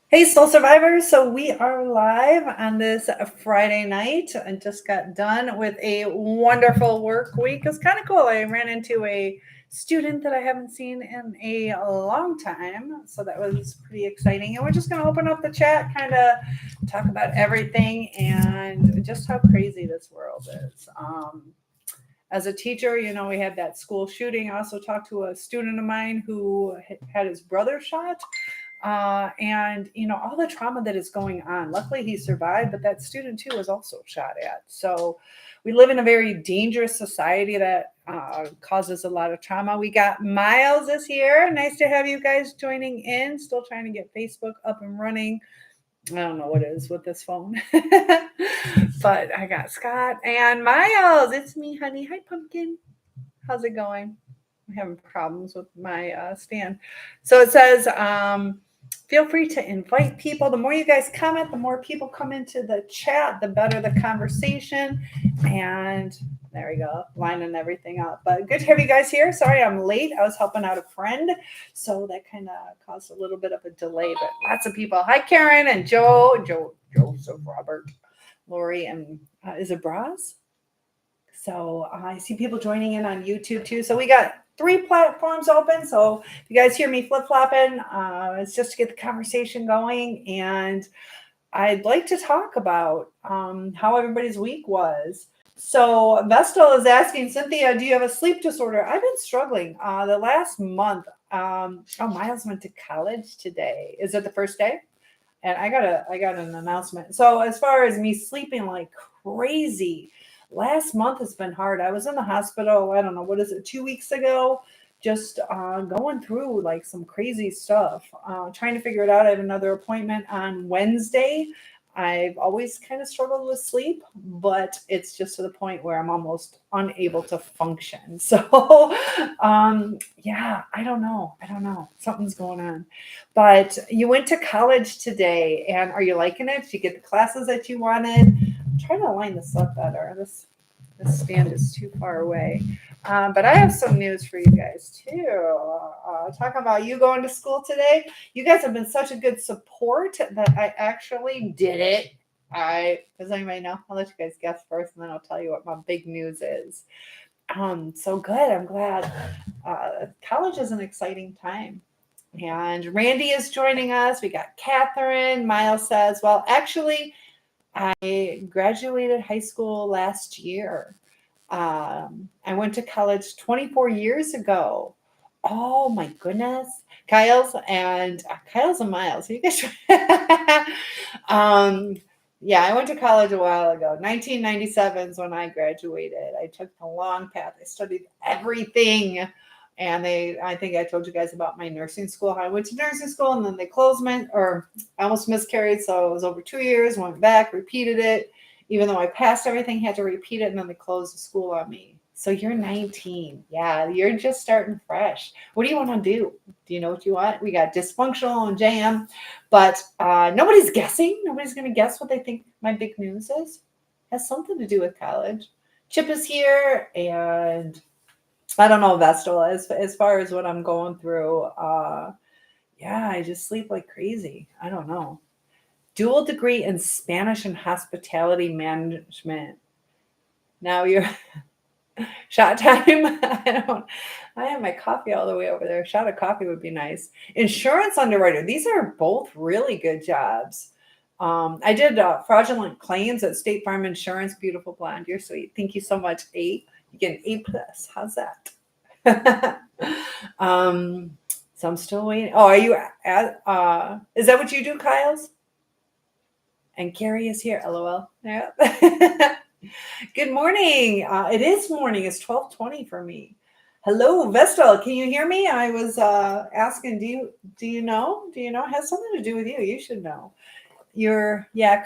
Hey, Soul Survivors. So we are live on this Friday night and just got done with a wonderful work week. It was kind of cool. I ran into a student that I haven't seen in a long time. So that was pretty exciting. And we're just going to open up the chat, kind of talk about everything and just how crazy this world is. As a teacher, we had that school shooting. I also talked to a student of mine who had his brother shot and all the trauma that is going on. Luckily he survived, but that student too was also shot at. So we live in a very dangerous society that causes a lot of trauma. We got Miles is here. Nice to have you guys joining in. Still trying to get Facebook up and running. I don't know what it is with this phone. But I got Scott and Miles. It's me, honey. Hi, pumpkin. How's it going? I'm having problems with my stand. So it says, feel free to invite people. The more you guys comment, the more people come into the chat, the better the conversation. And there we go, lining everything up. But good to have you guys here. Sorry I'm late. I was helping out a friend. So that kind of caused a little bit of a delay, but lots of people. Hi, Karen and Joseph, Robert, Lori, and is it Braz? So I see people joining in on YouTube too. So we got 3 platforms open. So if you guys hear me flip flopping, it's just to get the conversation going. And I'd like to talk about how everybody's week was. So Vestal is asking, Cynthia, do you have a sleep disorder? I've been struggling the last month. Miles went to college today. Is it the first day? And I got an announcement. So as far as me sleeping like crazy, last month has been hard. I was in the hospital, I don't know, what is it, 2 weeks ago, just going through like some crazy stuff, trying to figure it out. I have another appointment on Wednesday. I've always kind of struggled with sleep, but it's just to the point where I'm almost unable to function. So, yeah, I don't know. Something's going on. But you went to college today, and are you liking it? Did you get the classes that you wanted? I'm trying to line this up better. This stand is too far away. But I have some news for you guys too. Talking about you going to school today. You guys have been such a good support that I actually did it. Does anybody know? I'll let you guys guess first, and then I'll tell you what my big news is. So good. I'm glad. College is an exciting time. And Randy is joining us. We got Catherine. Miles says, well, actually, I graduated high school last year. I went to college 24 years ago. Oh my goodness. Kyle's and Miles. You guys um yeah, I went to college a while ago. 1997 is when I graduated. I took the long path. I studied everything. And I think I told you guys about my nursing school. I went to nursing school and then they closed I almost miscarried. So it was over 2 years, went back, repeated it. Even though I passed everything, had to repeat it. And then they closed the school on me. So you're 19. Yeah, you're just starting fresh. What do you want to do? Do you know what you want? We got dysfunctional and jam, but nobody's guessing. Nobody's going to guess what they think my big news is. It has something to do with college. Chip is here, and I don't know, Vestal, as far as what I'm going through. Yeah, I just sleep like crazy. I don't know. Dual degree in Spanish and hospitality management. Now you're shot time. I have my coffee all the way over there. A shot of coffee would be nice. Insurance underwriter. These are both really good jobs. I did fraudulent claims at State Farm Insurance. Beautiful blonde. You're sweet. Thank you so much. 8. You get an A+. How's that? So I'm still waiting. Oh, are you at, is that what you do, Kyle's? And Carrie is here. LOL. Yeah. Good morning. It is morning. It's 12:20 for me. Hello, Vestal. Can you hear me? I was asking, do you know? Do you know? It has something to do with you. You should know.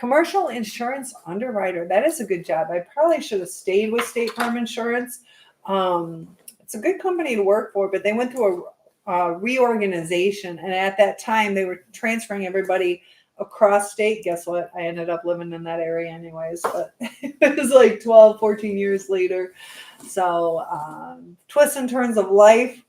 Commercial insurance underwriter. That is a good job. I probably should have stayed with State Farm Insurance. It's a good company to work for, but they went through a reorganization. And at that time, they were transferring everybody across state. Guess what? I ended up living in that area anyways, but it was like 12, 14 years later. So twists and turns of life.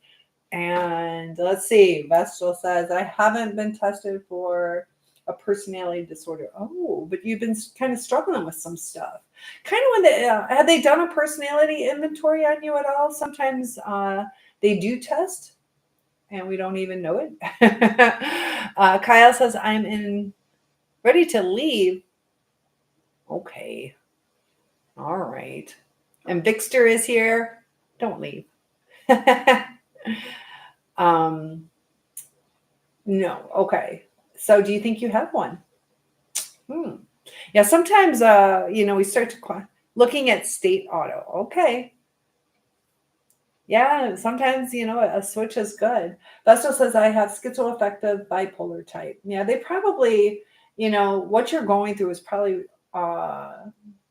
And let's see, Vestal says, I haven't been tested for a personality disorder. Oh, but you've been kind of struggling with some stuff. Kind of when they have they done a personality inventory on you at all? Sometimes they do test, and we don't even know it. Kyle says, "I'm in ready to leave." Okay, all right. And Vixter is here. Don't leave. um, no. Okay. So, do you think you have one? Hmm. Yeah, sometimes we start to looking at state auto. Okay. Yeah, sometimes a switch is good. Vestal says I have schizoaffective bipolar type. Yeah, they probably, what you're going through is probably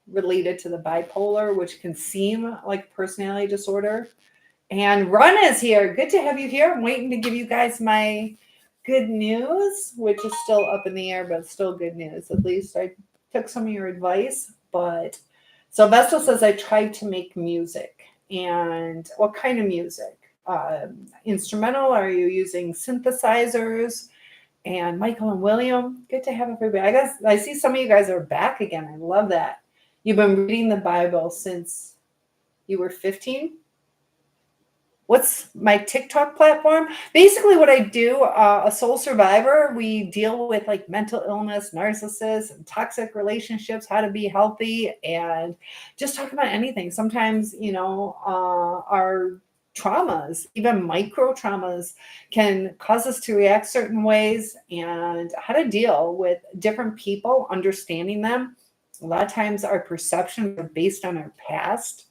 related to the bipolar, which can seem like personality disorder. And Run is here. Good to have you here. I'm waiting to give you guys my good news, which is still up in the air, but still good news. At least I took some of your advice. But so Vestal says I tried to make music. And what kind of music? Instrumental? Are you using synthesizers? And Michael and William, good to have everybody. I guess I see some of you guys are back again. I love that. You've been reading the Bible since you were 15? What's my TikTok platform? Basically what I do, a soul survivor, we deal with like mental illness, narcissists, and toxic relationships, how to be healthy, and just talk about anything. Sometimes, our traumas, even micro traumas, can cause us to react certain ways, and how to deal with different people, understanding them. A lot of times our perceptions are based on our past.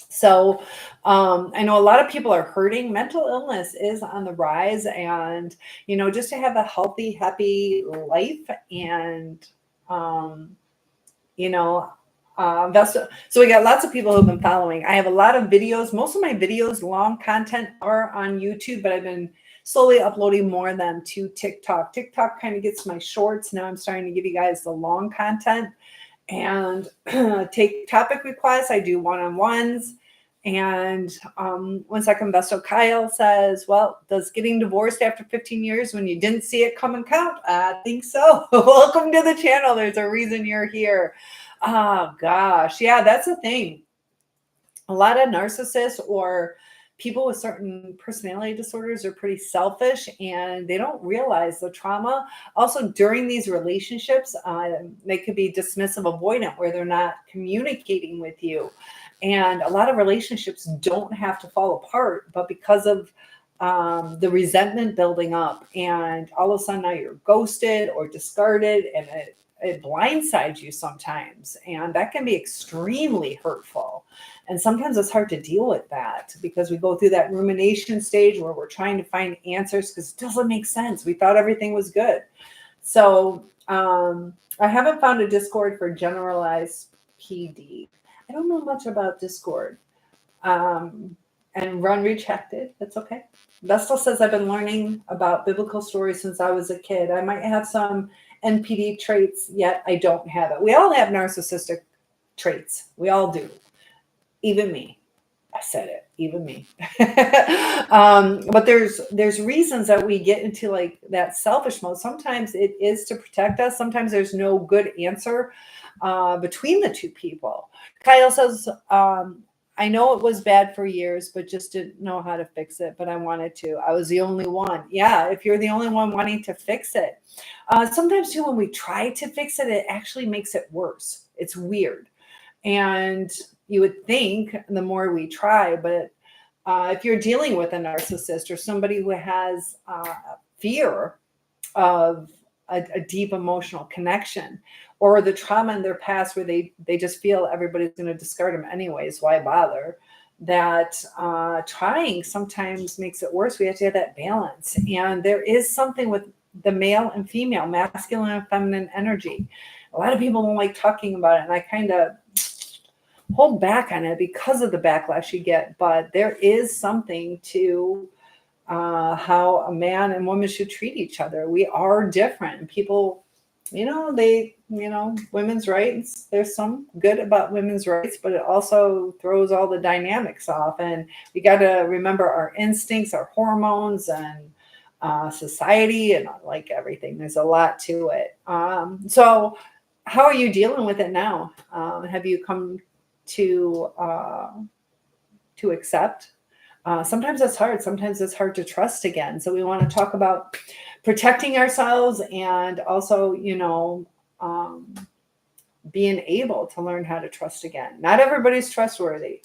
So I know a lot of people are hurting. Mental illness is on the rise, and just to have a healthy, happy life, and so we got lots of people who've been following. I have a lot of videos. Most of my videos, long content, are on YouTube, but I've been slowly uploading more of them to TikTok. TikTok kind of gets my shorts. Now I'm starting to give you guys the long content and take topic requests. I do one-on-ones. And 1 second, Vestal Kyle says, well, does getting divorced after 15 years when you didn't see it come and count? I think so. Welcome to the channel. There's a reason you're here. Oh, gosh. Yeah, that's the thing. A lot of narcissists or people with certain personality disorders are pretty selfish, and they don't realize the trauma. Also, during these relationships, they could be dismissive, avoidant, where they're not communicating with you. And a lot of relationships don't have to fall apart, but because of the resentment building up, and all of a sudden now you're ghosted or discarded, and it blindsides you sometimes. And that can be extremely hurtful. And sometimes it's hard to deal with that because we go through that rumination stage where we're trying to find answers because it doesn't make sense. We thought everything was good. So I haven't found a Discord for generalized PD. I don't know much about Discord. And Run rejected. That's okay. Vestal says, I've been learning about biblical stories since I was a kid. I might have some NPD traits, yet I don't have it. We all have narcissistic traits. We all do. Even me. I said it. Even me. But there's reasons that we get into like that selfish mode. Sometimes it is to protect us. Sometimes there's no good answer between the two people. Kyle says, I know it was bad for years, but just didn't know how to fix it. But I wanted to. I was the only one. Yeah, if you're the only one wanting to fix it. Sometimes too, when we try to fix it, it actually makes it worse. It's weird. And you would think the more we try, but if you're dealing with a narcissist or somebody who has fear of a deep emotional connection, or the trauma in their past where they just feel everybody's going to discard them anyways, why bother? That trying sometimes makes it worse. We have to have that balance. And there is something with the male and female, masculine and feminine energy. A lot of people don't like talking about it, and I kind of hold back on it because of the backlash you get. But there is something to how a man and woman should treat each other. We are different. People, women's rights, there's some good about women's rights, but it also throws all the dynamics off. And we got to remember our instincts, our hormones, and society and like everything. There's a lot to it. So how are you dealing with it now? Have you come to accept? Sometimes it's hard. Sometimes it's hard to trust again. So we want to talk about protecting ourselves and also, being able to learn how to trust again. Not everybody's trustworthy.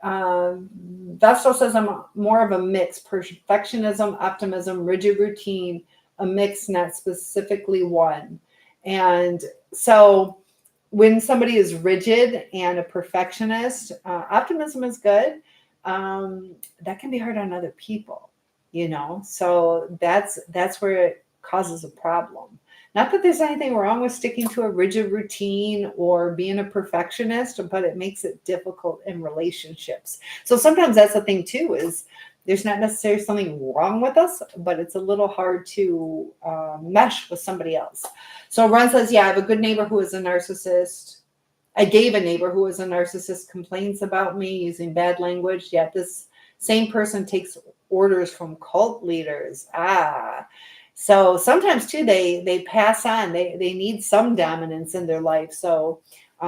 Vestal says I'm more of a mix: perfectionism, optimism, rigid routine, a mix, not specifically one. And so when somebody is rigid and a perfectionist, optimism is good. That can be hard on other people, so that's where it causes a problem. Not that there's anything wrong with sticking to a rigid routine or being a perfectionist, but it makes it difficult in relationships. So sometimes that's the thing too, is there's not necessarily something wrong with us, but it's a little hard to mesh with somebody else. So Ron says, yeah, I have a good neighbor who is a narcissist. I gave a neighbor who is a narcissist complaints about me using bad language, yet this same person takes orders from cult leaders. So sometimes too, they pass on. They need some dominance in their life, so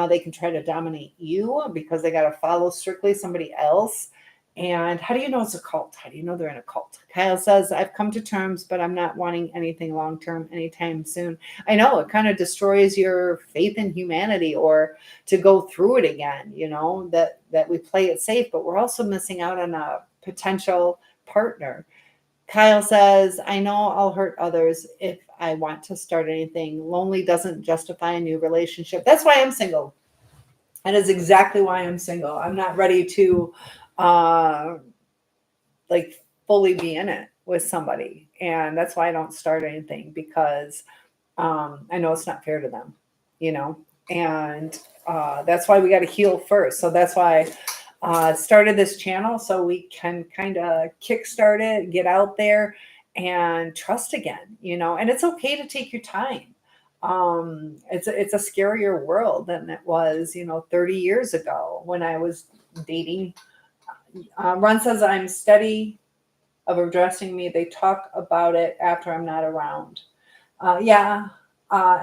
they can try to dominate you because they got to follow strictly somebody else. And how do you know it's a cult? How do you know they're in a cult? Kyle says, I've come to terms, but I'm not wanting anything long-term anytime soon. I know it kind of destroys your faith in humanity, or to go through it again, that we play it safe, but we're also missing out on a potential partner. Kyle says, I know I'll hurt others if I want to start anything. Lonely doesn't justify a new relationship. That's why I'm single. That is exactly why I'm single. I'm not ready to fully be in it with somebody. And that's why I don't start anything, because I know it's not fair to them, and that's why we got to heal first. So that's why started this channel, so we can kind of kickstart it, get out there and trust again, and it's okay to take your time. It's a scarier world than it was, 30 years ago when I was dating. Ron says, I'm steady of addressing me. They talk about it after I'm not around.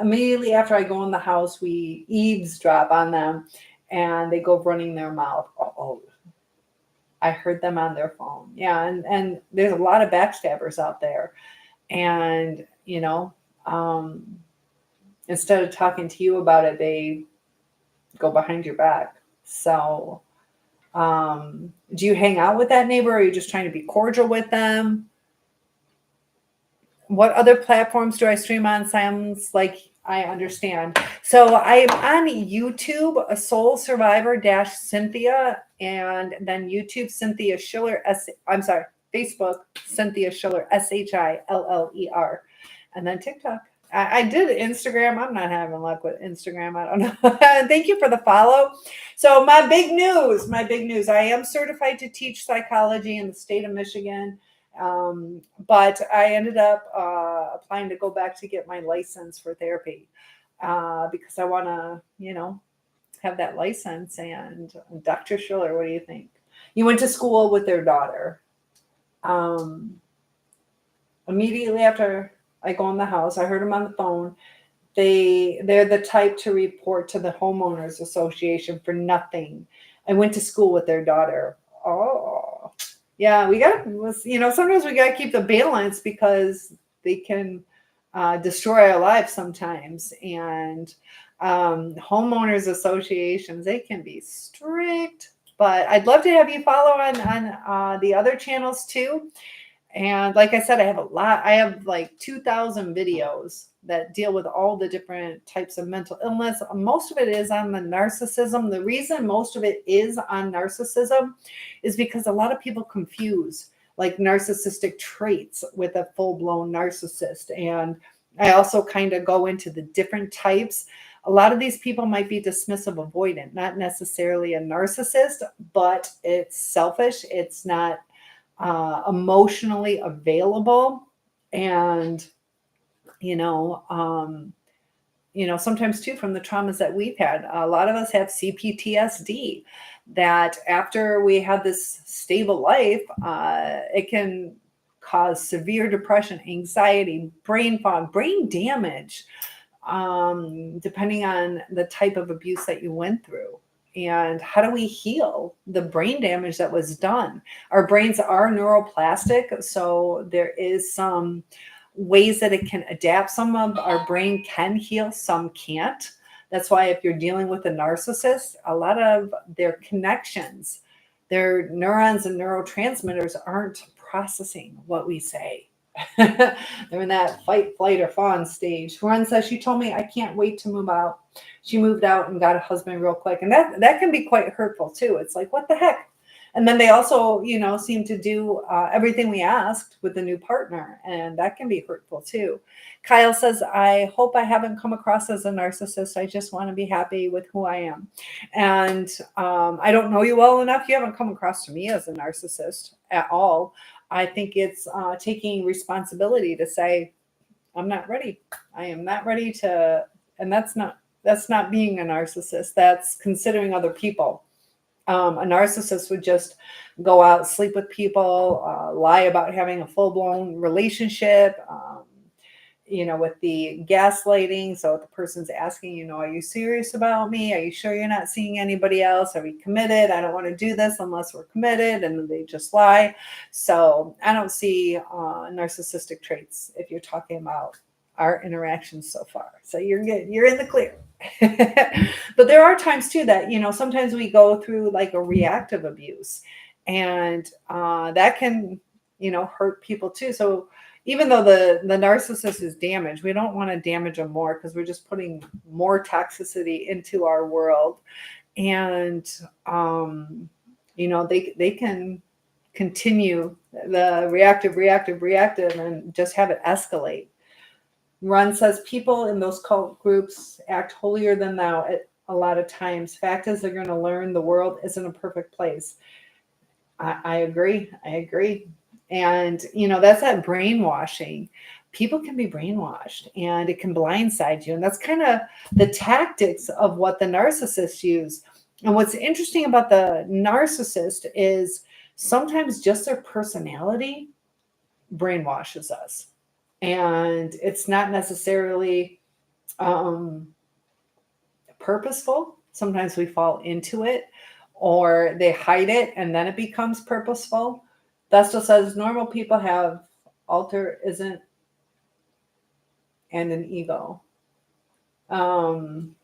Immediately after I go in the house, we eavesdrop on them and they go running their mouth. Oh, I heard them on their phone. Yeah. And there's a lot of backstabbers out there. And, instead of talking to you about it, they go behind your back. So, do you hang out with that neighbor, or are you just trying to be cordial with them? What other platforms do I stream on? Sounds like I understand. So I'm on YouTube, a Soul Survivor Cynthia, and then YouTube Cynthia Schiller. Facebook Cynthia Schiller, SHILLER, and then TikTok. I did Instagram. I'm not having luck with Instagram. I don't know. Thank you for the follow. So my big news. I am certified to teach psychology in the state of Michigan. But I ended up applying to go back to get my license for therapy because I want to, have that license. And Dr. Schiller, what do you think? You went to school with their daughter. Immediately after I go in the house, I heard them on the phone. They're the type to report to the homeowners association for nothing. I went to school with their daughter. Oh, yeah, sometimes we got to keep the balance because they can destroy our lives sometimes. And homeowners associations, they can be strict. But I'd love to have you follow on the other channels too. And like I said, I have a lot. I have like 2,000 videos that deal with all the different types of mental illness. Most of it is on the narcissism. The reason most of it is on narcissism is because a lot of people confuse like narcissistic traits with a full-blown narcissist. And I also kind of go into the different types. A lot of these people might be dismissive avoidant, not necessarily a narcissist, but it's selfish. It's not emotionally available. And, sometimes too, from the traumas that we've had, a lot of us have CPTSD, that after we had this stable life, it can cause severe depression, anxiety, brain fog, brain damage, depending on the type of abuse that you went through. And how do we heal the brain damage that was done? Our brains are neuroplastic, so there is some ways that it can adapt. Some of our brain can heal, some can't. That's why if you're dealing with a narcissist, a lot of their connections, their neurons and neurotransmitters aren't processing what we say. They're in that fight, flight, or fawn stage. Ron says, she told me I can't wait to move out. She moved out and got a husband real quick. And that can be quite hurtful too. It's like, what the heck? And then they also, seem to do everything we asked with the new partner. And that can be hurtful too. Kyle says, I hope I haven't come across as a narcissist. I just want to be happy with who I am. And I don't know you well enough. You haven't come across to me as a narcissist at all. I think it's taking responsibility to say, I'm not ready. I am not ready to, and that's not being a narcissist. That's considering other people. A narcissist would just go out, sleep with people, lie about having a full-blown relationship, with the gaslighting. So if the person's asking, are you serious about me? Are you sure you're not seeing anybody else? Are we committed? I don't want to do this unless we're committed. And then they just lie. So I don't see narcissistic traits if you're talking about our interactions so far. So you're good. You're in the clear. But there are times too that, sometimes we go through like a reactive abuse, and that can, hurt people too. So even though the narcissist is damaged, we don't want to damage them more, because we're just putting more toxicity into our world. And, they can continue the reactive, and just have it escalate. Ron says, people in those cult groups act holier than thou at a lot of times. Fact is, they're going to learn the world isn't a perfect place. I agree. And, that's that brainwashing. People can be brainwashed, and it can blindside you. And that's kind of the tactics of what the narcissists use. And what's interesting about the narcissist is sometimes just their personality brainwashes us. And it's not necessarily purposeful. Sometimes we fall into it, or they hide it, and then it becomes purposeful. Vestal says normal people have altruism and an ego. Because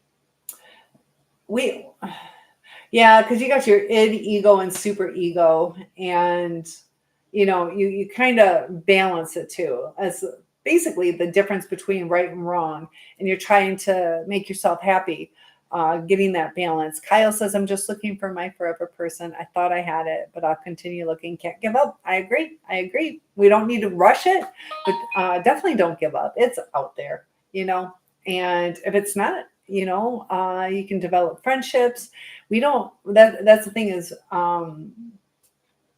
you got your id, ego, and super ego, and you kind of balance it too, as basically the difference between right and wrong, and you're trying to make yourself happy. Getting that balance. Kyle says, I'm just looking for my forever person. I thought I had it, but I'll continue looking. Can't give up. I agree. We don't need to rush it, but definitely don't give up. It's out there, and if it's not, you can develop friendships. That's the thing is,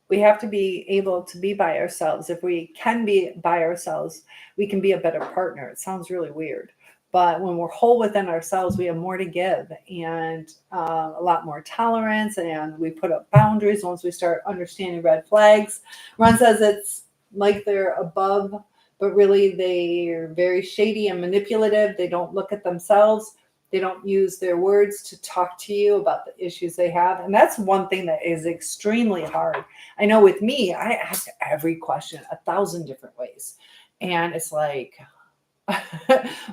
we have to be able to be by ourselves. If we can be by ourselves, we can be a better partner. It sounds really weird. But when we're whole within ourselves, we have more to give, and a lot more tolerance, and we put up boundaries once we start understanding red flags. Ron says it's like they're above, but really they're very shady and manipulative. They don't look at themselves. They don't use their words to talk to you about the issues they have. And that's one thing that is extremely hard. I know with me, I ask every question 1,000 different ways. And it's like,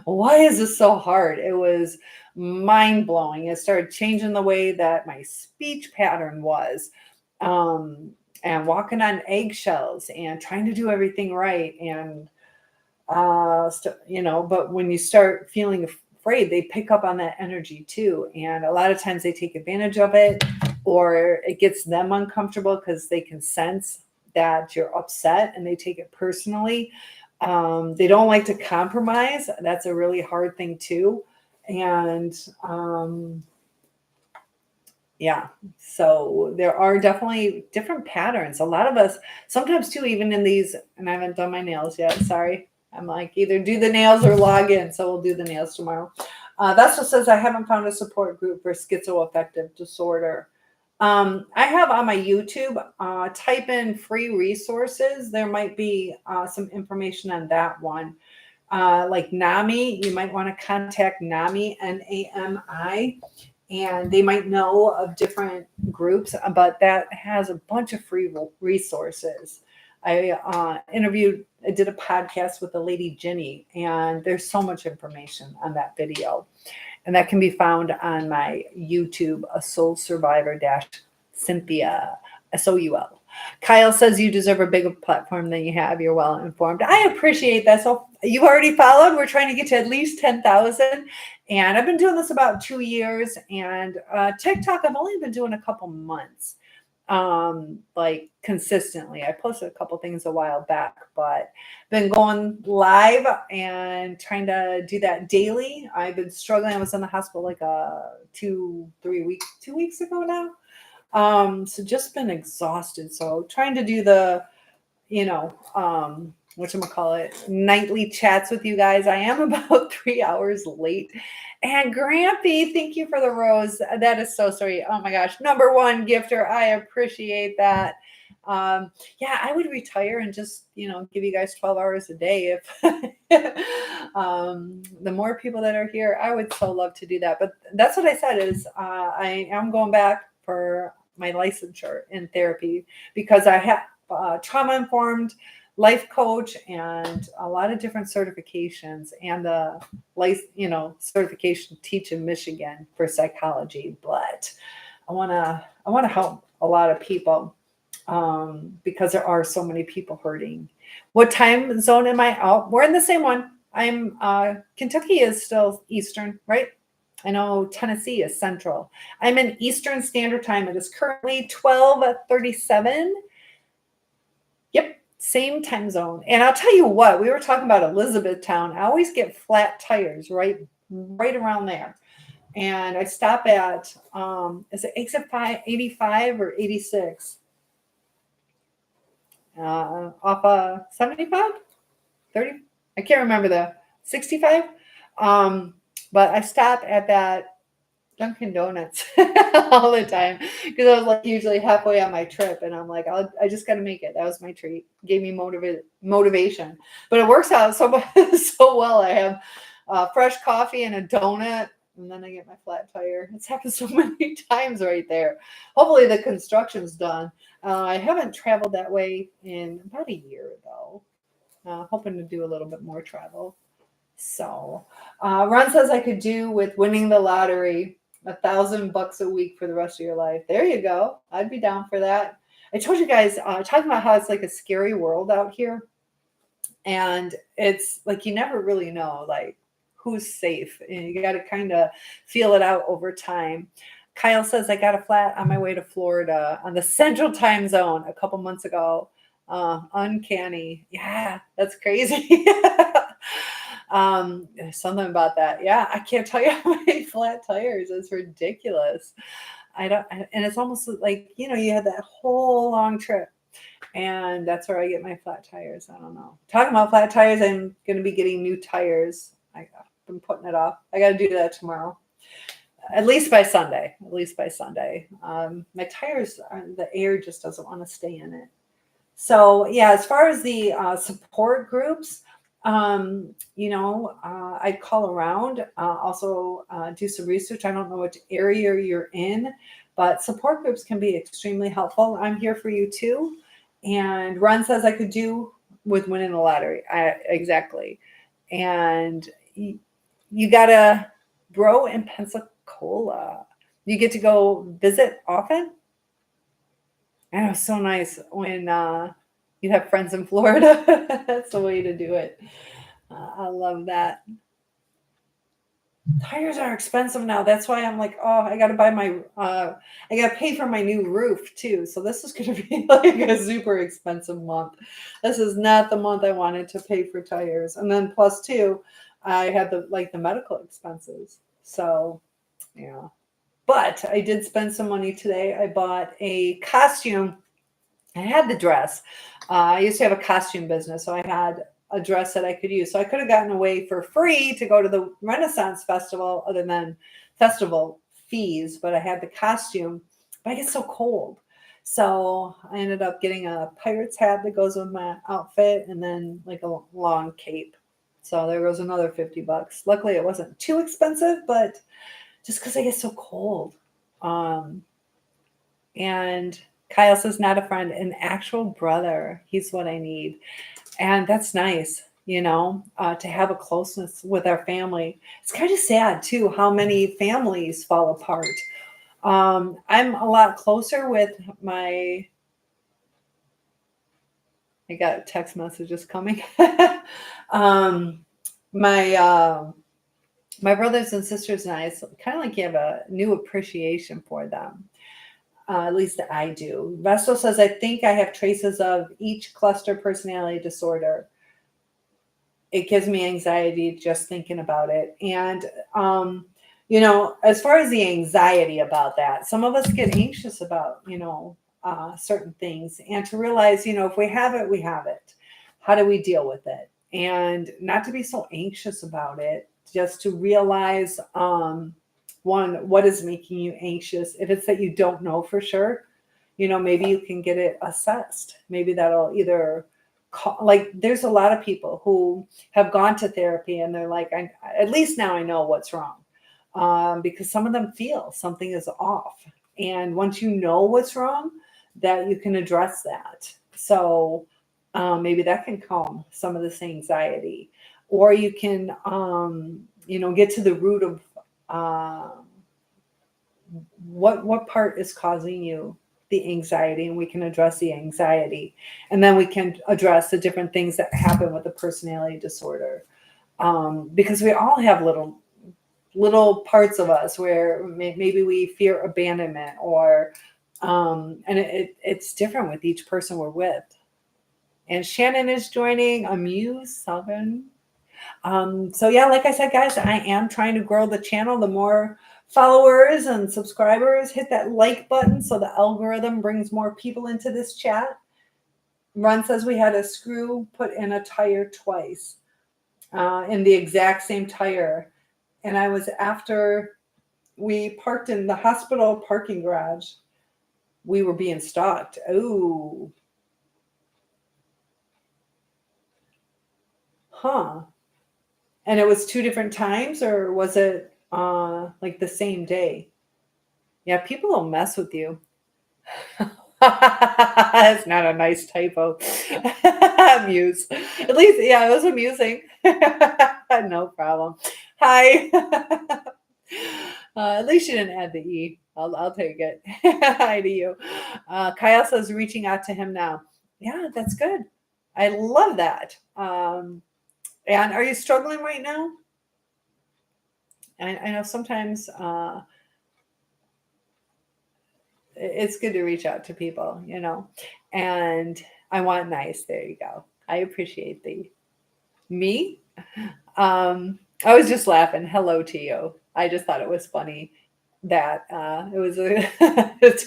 why is this so hard? It was mind-blowing. It started changing the way that my speech pattern was, and walking on eggshells and trying to do everything right. And, but when you start feeling afraid, they pick up on that energy too. And a lot of times they take advantage of it, or it gets them uncomfortable because they can sense that you're upset and they take it personally. They don't like to compromise. That's a really hard thing too. And so there are definitely different patterns. A lot of us, sometimes too, even in these, and I haven't done my nails yet, sorry. I'm like, either do the nails or log in. So we'll do the nails tomorrow. That's what says, I haven't found a support group for schizoaffective disorder. I have on my YouTube, type in free resources. There might be some information on that one. Like NAMI, you might want to contact NAMI, NAMI, and they might know of different groups, but that has a bunch of free resources. I did a podcast with the lady Ginny, and there's so much information on that video. And that can be found on my YouTube, A Soul Survivor Cynthia, SOUL. Kyle says you deserve a bigger platform than you have. You're well informed. I appreciate that. So you already followed. We're trying to get to at least 10,000. And I've been doing this about 2 years. And TikTok, I've only been doing a couple months, like consistently. I posted a couple things a while back, but been going live and trying to do that daily. I've been struggling. I was in the hospital like 2 weeks ago now. So just been exhausted. So trying to do the, whatchamacallit, nightly chats with you guys. I am about 3 hours late. And Grampy, thank you for the rose. That is so sweet. Oh my gosh. Number one gifter. I appreciate that. Yeah, I would retire and just, give you guys 12 hours a day. If the more people that are here, I would so love to do that. But that's what I said is I am going back for my licensure in therapy because I have trauma-informed life coach and a lot of different certifications and the certification to teach in Michigan for psychology. But I want to help a lot of people because there are so many people hurting. What time zone am I out? We're in the same one. I'm Kentucky is still Eastern, right? I know Tennessee is Central. I'm in Eastern Standard Time. It is currently 12:37. Yep, same time zone. And I'll tell you what, we were talking about Elizabethtown. I always get flat tires right around there. And I stop at, is it exit 85 or 86? Off 75? 30? I can't remember the 65. But I stop at that Dunkin' Donuts all the time because I was like usually halfway on my trip, and I'm like, I just got to make it. That was my treat. Gave me motivation, but it works out so well. I have fresh coffee and a donut, and then I get my flat tire. It's happened so many times right there. Hopefully the construction's done. I haven't traveled that way in about a year though. Hoping to do a little bit more travel. So Ron says I could do with winning the lottery $1,000 a week for the rest of your life. There you go. I'd be down for that. I told you guys, talking about how it's like a scary world out here. And it's like you never really know like who's safe. And you got to kind of feel it out over time. Kyle says I got a flat on my way to Florida on the Central Time Zone a couple months ago. Uncanny. Yeah, that's crazy. There's something about that. Yeah, I can't tell you how many flat tires. It's ridiculous. And it's almost like, you had that whole long trip. And that's where I get my flat tires. I don't know. Talking about flat tires, I'm going to be getting new tires. I've been putting it off. I got to do that tomorrow. At least by Sunday. My tires, the air just doesn't want to stay in it. So, yeah, as far as the support groups, I'd call around, also do some research. I don't know which area you're in, but support groups can be extremely helpful. I'm here for you too. And Ron says I could do with winning the lottery. Exactly. And you got to grow in Pensacola. You get to go visit often. And it was so nice when you have friends in Florida. That's the way to do it. I love that. Tires are expensive now. That's why I'm like, I got to buy I got to pay for my new roof too. So this is going to be like a super expensive month. This is not the month I wanted to pay for tires. And then plus two, I had the medical expenses. So, yeah. But I did spend some money today. I bought a costume. I had the dress. I used to have a costume business, so I had a dress that I could use. So I could have gotten away for free to go to the Renaissance Festival other than festival fees, but I had the costume. but I get so cold. So I ended up getting a pirate's hat that goes with my outfit and then like a long cape. So there goes another 50 bucks. Luckily it wasn't too expensive, but just because I get so cold. Um, and Kyle says, not a friend, an actual brother. He's what I need. And that's nice, to have a closeness with our family. It's kind of sad too how many families fall apart. I'm a lot closer with I got text messages coming. um, my brothers and sisters and I, it's kind of like you have a new appreciation for them. At least I do. Vestal says, I think I have traces of each cluster personality disorder. It gives me anxiety just thinking about it. And, as far as the anxiety about that, some of us get anxious about, certain things. And to realize, if we have it, we have it. How do we deal with it? And not to be so anxious about it, just to realize, one, what is making you anxious? If it's that you don't know for sure, maybe you can get it assessed. Maybe that'll either like there's a lot of people who have gone to therapy and they're like, at least now I know what's wrong. Because some of them feel something is off. And once you know what's wrong, that you can address that. So maybe that can calm some of this anxiety. Or you can, get to the root of what part is causing you the anxiety, and we can address the anxiety, and then we can address the different things that happen with the personality disorder, because we all have little parts of us where maybe we fear abandonment, or and it's different with each person we're with. And Shannon is joining. Amuse Sullivan. So yeah, like I said, guys, I am trying to grow the channel. The more followers and subscribers, hit that like button so the algorithm brings more people into this chat. Ron says we had a screw put in a tire twice, in the exact same tire. And I was after we parked in the hospital parking garage. We were being stalked. Oh. Huh. And it was 2 different times, or was it like the same day? Yeah, people will mess with you. It's not a nice typo. Amuse. At least, yeah, it was amusing. No problem. Hi. At least you didn't add the E. I'll take it. Hi to you. Kyle says reaching out to him now. Yeah, that's good. I love that. And are you struggling right now? I know sometimes it's good to reach out to people, and I want nice. There you go. I appreciate me. I was just laughing. Hello to you. I just thought it was funny that it was a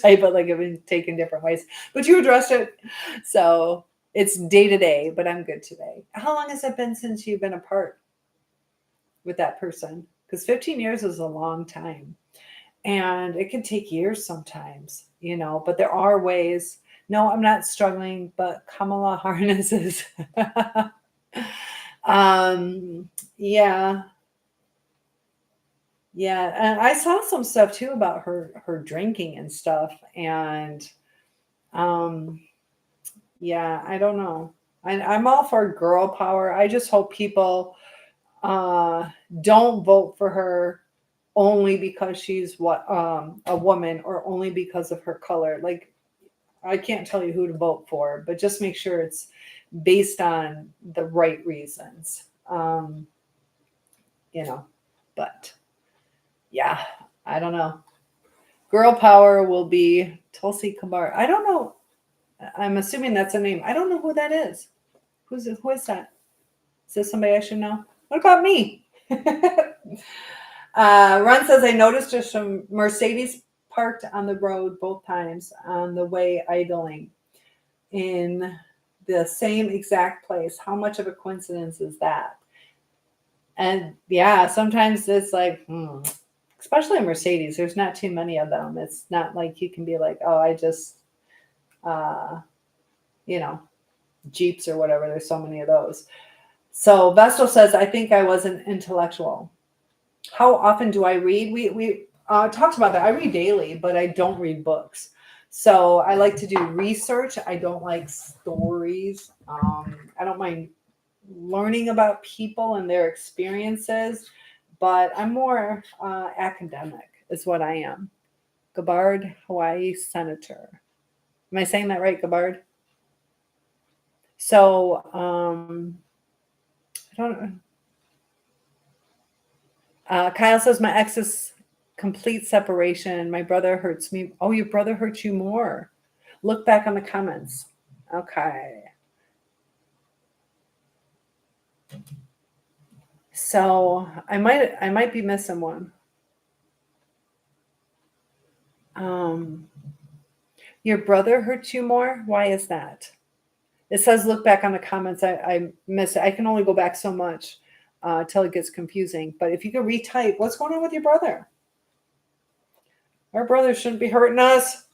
type of like it was taken different ways, but you addressed it. So it's day to day, but I'm good today. How long has it been since you've been apart with that person? Because 15 years is a long time. And it can take years sometimes, but there are ways. No, I'm not struggling, but Kamala Harris is. Yeah. Yeah. And I saw some stuff too about her drinking and stuff. And yeah, I don't know. I'm all for girl power. I just hope people don't vote for her only because she's a woman, or only because of her color. Like, I can't tell you who to vote for, but just make sure it's based on the right reasons. But yeah, I don't know. Girl power will be Tulsi Gabbard. I don't know. I'm assuming that's a name. I don't know who that is. Who is that? Is this somebody I should know? What about me? Ron says, I noticed there's some Mercedes parked on the road both times on the way idling in the same exact place. How much of a coincidence is that? And yeah, sometimes it's like, especially a Mercedes. There's not too many of them. It's not like you can be like, oh, I just, uh, you know, Jeeps or whatever. There's so many of those. So Vestal says, I think I was an intellectual. How often do I read? We talked about that. I read daily, but I don't read books. So I like to do research. I don't like stories. I don't mind learning about people and their experiences, but I'm more academic is what I am. Gabbard, Hawaii Senator. Am I saying that right, Gabbard? So I don't know. Kyle says, my ex is complete separation. My brother hurts me. Oh, your brother hurts you more. Look back on the comments. Okay. So I might be missing one. Your brother hurts you more? Why is that? It says look back on the comments. I miss it. I can only go back so much till it gets confusing. But if you could retype, what's going on with your brother? Our brother shouldn't be hurting us.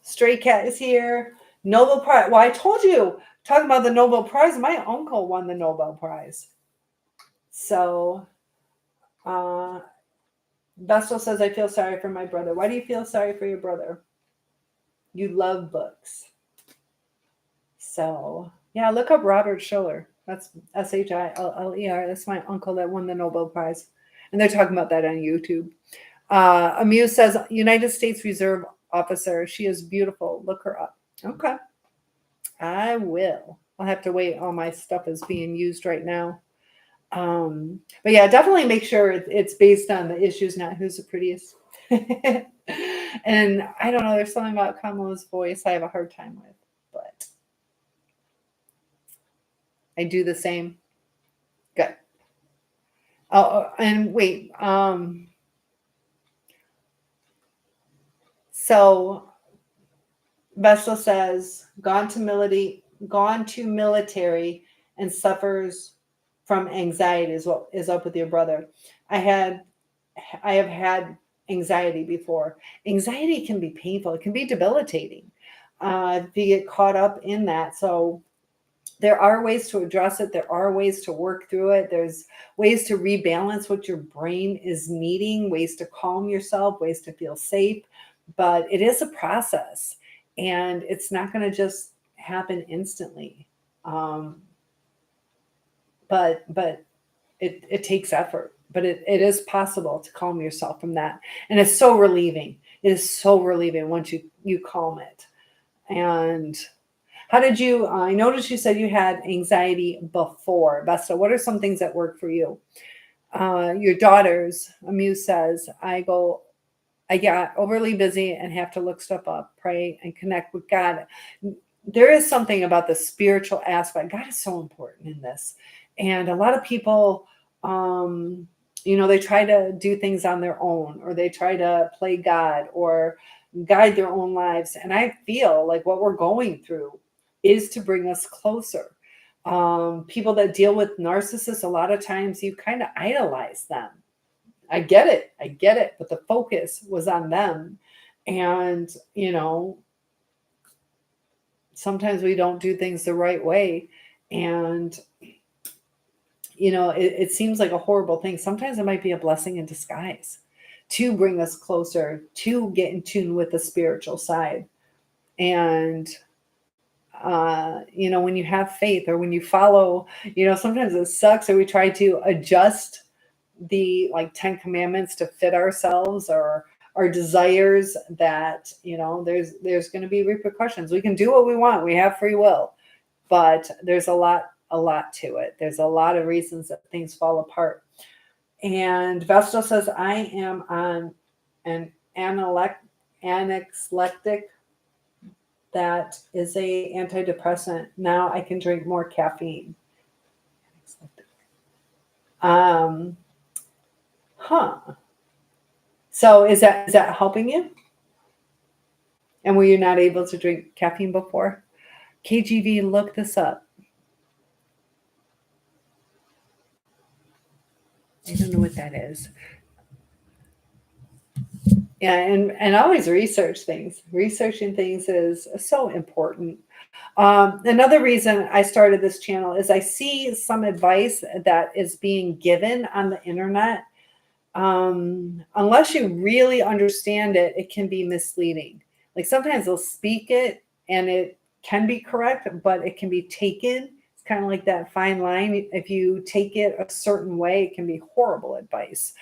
Stray Cat is here. Nobel Prize. Well, I told you, talking about the Nobel Prize, my uncle won the Nobel Prize. So Vestal says, I feel sorry for my brother. Why do you feel sorry for your brother? You love books. So, yeah, look up Robert Schiller. That's Shiller. That's my uncle that won the Nobel Prize. And they're talking about that on YouTube. Amuse says, United States Reserve officer. She is beautiful. Look her up. Okay. I will. I'll have to wait. All my stuff is being used right now. But yeah, definitely make sure it's based on the issues, not who's the prettiest. And I don't know, there's something about Kamala's voice I have a hard time with, but I do the same. Good. Oh, and wait. So Vestal says, gone to military and suffers from anxiety is what is up with your brother. I have had anxiety before. Anxiety can be painful. It can be debilitating if you get caught up in that. So there are ways to address it. There are ways to work through it. There's ways to rebalance what your brain is needing, ways to calm yourself, ways to feel safe. But it is a process, and it's not going to just happen instantly. But it takes effort. But it is possible to calm yourself from that. And it's so relieving. It is so relieving once you calm it. And how did you, I noticed you said you had anxiety before. Vesta, what are some things that work for you? Your daughters, Amuse says, I get overly busy and have to look stuff up, pray, and connect with God. There is something about the spiritual aspect. God is so important in this. And a lot of people, they try to do things on their own, or they try to play God or guide their own lives. And I feel like what we're going through is to bring us closer. People that deal with narcissists, a lot of times you kind of idolize them. I get it. But the focus was on them. And, sometimes we don't do things the right way. And, it seems like a horrible thing. Sometimes it might be a blessing in disguise to bring us closer, to get in tune with the spiritual side. And, when you have faith, or when you follow, sometimes it sucks, or we try to adjust the 10 commandments to fit ourselves or our desires, that, there's going to be repercussions. We can do what we want. We have free will, but there's a lot to it. There's a lot of reasons that things fall apart. And Vestal says, I am on an anxiolytic that is a antidepressant. Now I can drink more caffeine. So is that helping you? And were you not able to drink caffeine before? KGV, look this up. I don't know what that is. Yeah, and always research things. Researching things is so important. Another reason I started this channel is I see some advice that is being given on the internet. Unless you really understand it, it can be misleading. Like sometimes they'll speak it and it can be correct, but it can be taken. It's kind of like that fine line. If you take it a certain way, it can be horrible advice.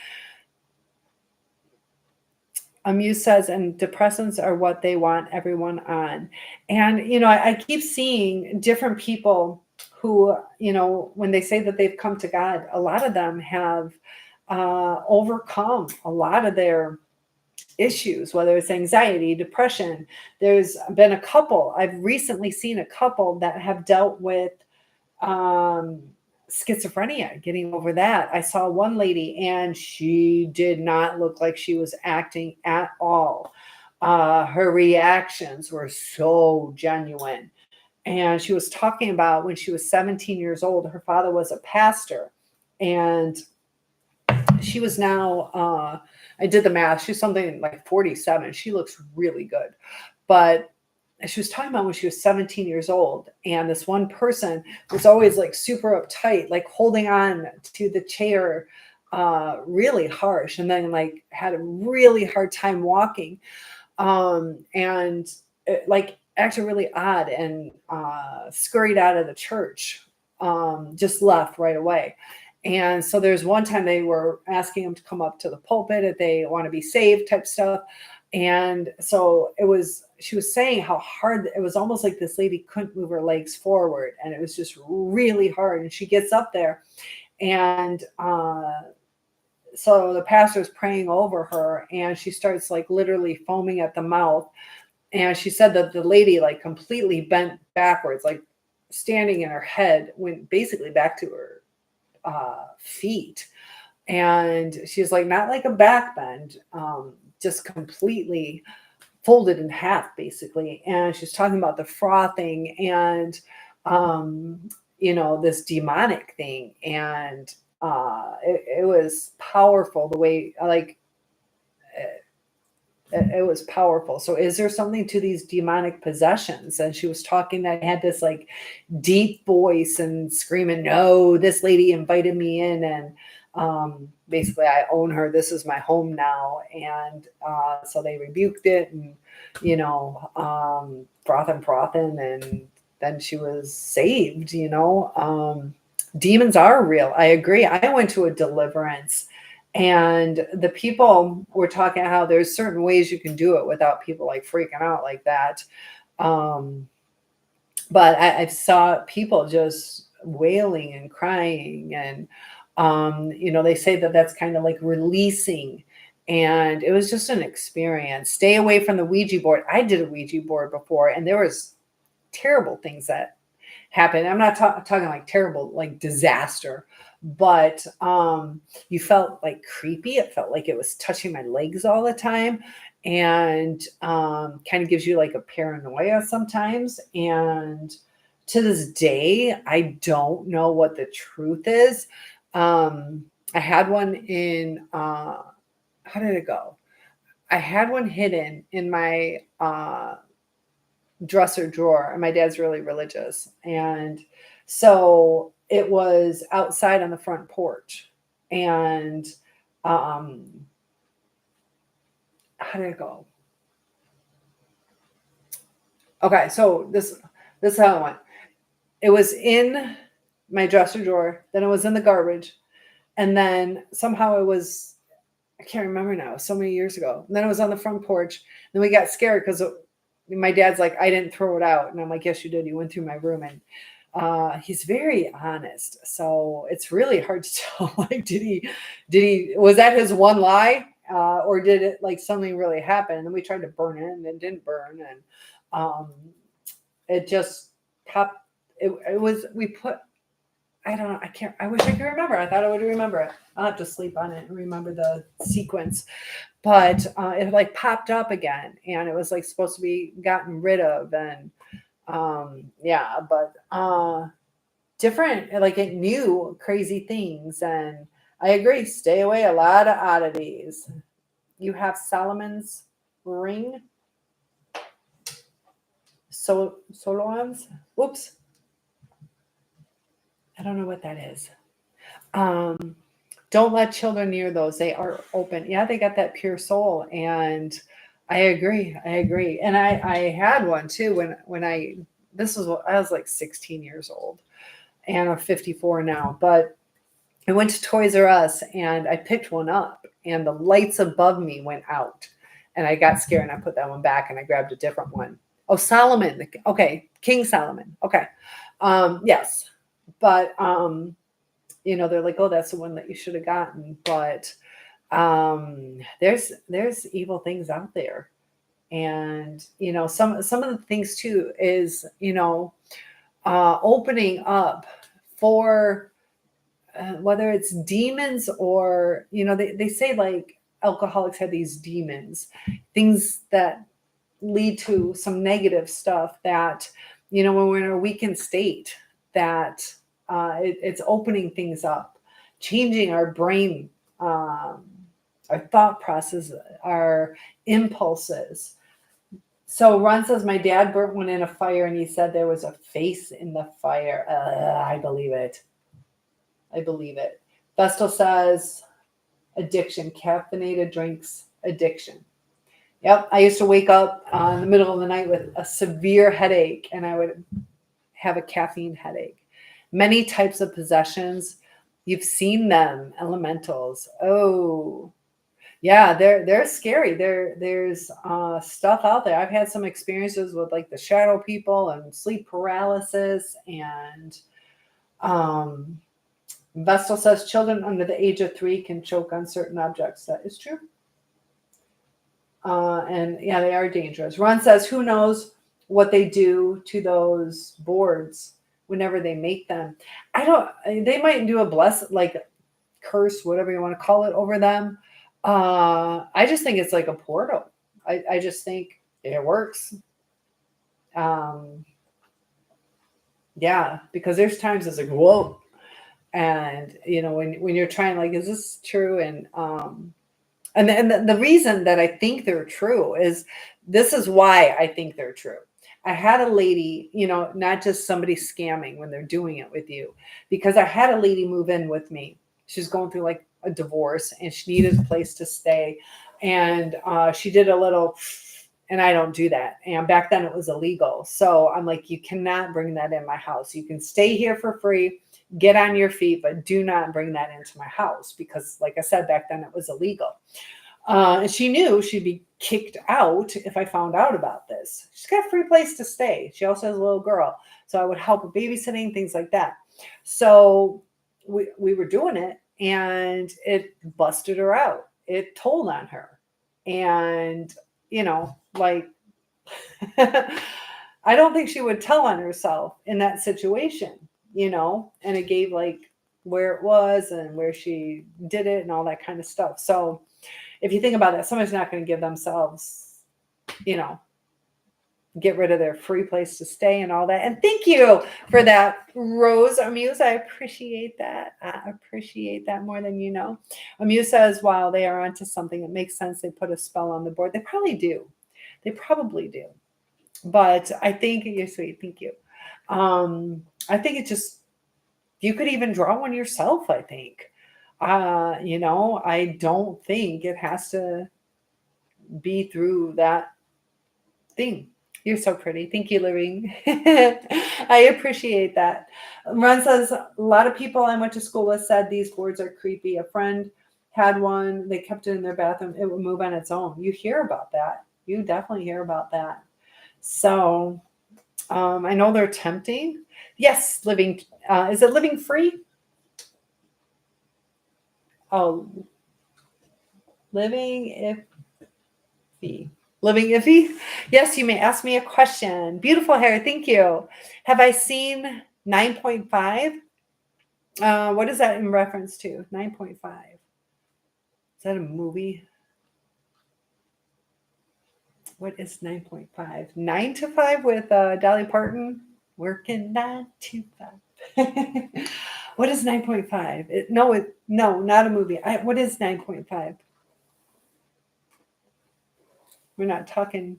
Muse says, and depressants are what they want everyone on. And, I keep seeing different people who, when they say that they've come to God, a lot of them have overcome a lot of their issues, whether it's anxiety, depression. There's been a couple, I've recently seen a couple that have dealt with um, schizophrenia, getting over that. I saw one lady and she did not look like she was acting at all. Her reactions were so genuine. And she was talking about when she was 17 years old, her father was a pastor. And she was now, I did the math, she's something like 47. She looks really good. But she was talking about when she was 17 years old, and this one person was always like super uptight, like holding on to the chair really harsh, and then like had a really hard time walking, and like acted really odd, and scurried out of the church, just left right away. And so there's one time they were asking him to come up to the pulpit if they want to be saved type stuff. And so she was saying how hard it was, almost like this lady couldn't move her legs forward. And it was just really hard. And she gets up there and, so the pastor's praying over her and she starts like literally foaming at the mouth. And she said that the lady like completely bent backwards, like standing in her head, went basically back to her feet. And she's like, not like a back bend, just completely folded in half, basically. And she's talking about the frothing and, this demonic thing. And it was powerful the way, like, it was powerful. So is there something to these demonic possessions? And she was talking that had this like deep voice and screaming, no, this lady invited me in, and basically I own her, this is my home now. And so they rebuked it, and frothing, and then she was saved. Demons are real. I agree. I went to a deliverance, and the people were talking how there's certain ways you can do it without people like freaking out like that. But I saw people just wailing and crying, and they say that that's kind of like releasing. And it was just an experience. Stay away from the Ouija board. I did a Ouija board before, and there was terrible things that happened. I'm not talking like terrible, like disaster, but you felt like creepy. It felt like it was touching my legs all the time, and kind of gives you like a paranoia sometimes. And to this day, I don't know what the truth is. I had one in, how did it go? I had one hidden in my dresser drawer, and my dad's really religious. And so it was outside on the front porch. And how did it go? Okay, so this is how it went. It was in my dresser drawer, then it was in the garbage, and then somehow it was, I can't remember now, so many years ago. And then it was on the front porch. Then we got scared because my dad's like, I didn't throw it out. And I'm like, yes, you did. You went through my room. And he's very honest. So it's really hard to tell. Like, was that his one lie? Or did it like something really happen? And then we tried to burn it and it didn't burn. And it just popped. It was, we put, I don't know. I wish I could remember. I thought I would remember it. I'll have to sleep on it and remember the sequence. But it like popped up again, and it was like supposed to be gotten rid of. And yeah, but different, like it knew crazy things. And I agree. Stay away. A lot of oddities. you have Solomon's ring. Solons. Oops. I don't know what that is. Don't let children near those. They are open. Yeah, they got that pure soul. And I agree. And I had one too I was like 16 years old, and I'm 54 now. But I went to Toys R Us and I picked one up, and the lights above me went out. And I got scared and I put that one back and I grabbed a different one. Oh, Solomon. Okay. King Solomon. Okay. Yes. But they're like, oh, that's the one that you should have gotten. But there's evil things out there. And some of the things too is opening up for whether it's demons or they say like alcoholics have these demons, things that lead to some negative stuff that when we're in a weakened state, that it's opening things up, changing our brain, our thought process, our impulses. So Ron says, my dad burnt one in a fire and he said there was a face in the fire. I believe it. Vestal says, addiction, caffeinated drinks, addiction. Yep. I used to wake up in the middle of the night with a severe headache, and I would have a caffeine headache. Many types of possessions. You've seen them, elementals. Oh, yeah, they're scary. There's stuff out there. I've had some experiences with like the shadow people and sleep paralysis. And Vestal says children under the age of 3 can choke on certain objects. That is true. And yeah, they are dangerous. Ron says, who knows what they do to those boards whenever they make them. They might do a curse, whatever you want to call it, over them. I just think it's like a portal. I just think it works. Yeah, because there's times it's like, whoa. And, when you're trying, like, is this true? And the reason that I think they're true is this is why I think they're true. I had a lady, not just somebody scamming when they're doing it with you, because I had a lady move in with me. She's going through like a divorce and she needed a place to stay. And she did a little, and I don't do that. And back then it was illegal. So I'm like, you cannot bring that in my house. You can stay here for free, get on your feet, but do not bring that into my house, because like I said, back then it was illegal. And she knew she'd be kicked out if I found out about this. She's got a free place to stay. She also has a little girl. So I would help with babysitting, things like that. So we were doing it, and it busted her out. It told on her. And, I don't think she would tell on herself in that situation, and it gave like where it was and where she did it and all that kind of stuff. So if you think about that, somebody's not going to give themselves, get rid of their free place to stay and all that. And thank you for that, Rose Amuse. I appreciate that. I appreciate that more than you know. Amuse says, while they are onto something, it makes sense they put a spell on the board. They probably do. But I think you're sweet. Thank you. I think it just, you could even draw one yourself, I think. I don't think it has to be through that thing. You're so pretty. Thank you, Lorene. I appreciate that. Ron says, a lot of people I went to school with said these boards are creepy. A friend had one. They kept it in their bathroom. It would move on its own. You hear about that. You definitely hear about that. So I know they're tempting. Yes, living. Is it Living Free? Oh, Living Iffy. Living Iffy? Yes, you may ask me a question. Beautiful hair. Thank you. Have I seen 9.5? What is that in reference to? 9.5. Is that a movie? What is 9.5? 9 to 5 with Dolly Parton? Working 9 to 5. What is 9.5? No, not a movie. What is 9.5? We're not talking.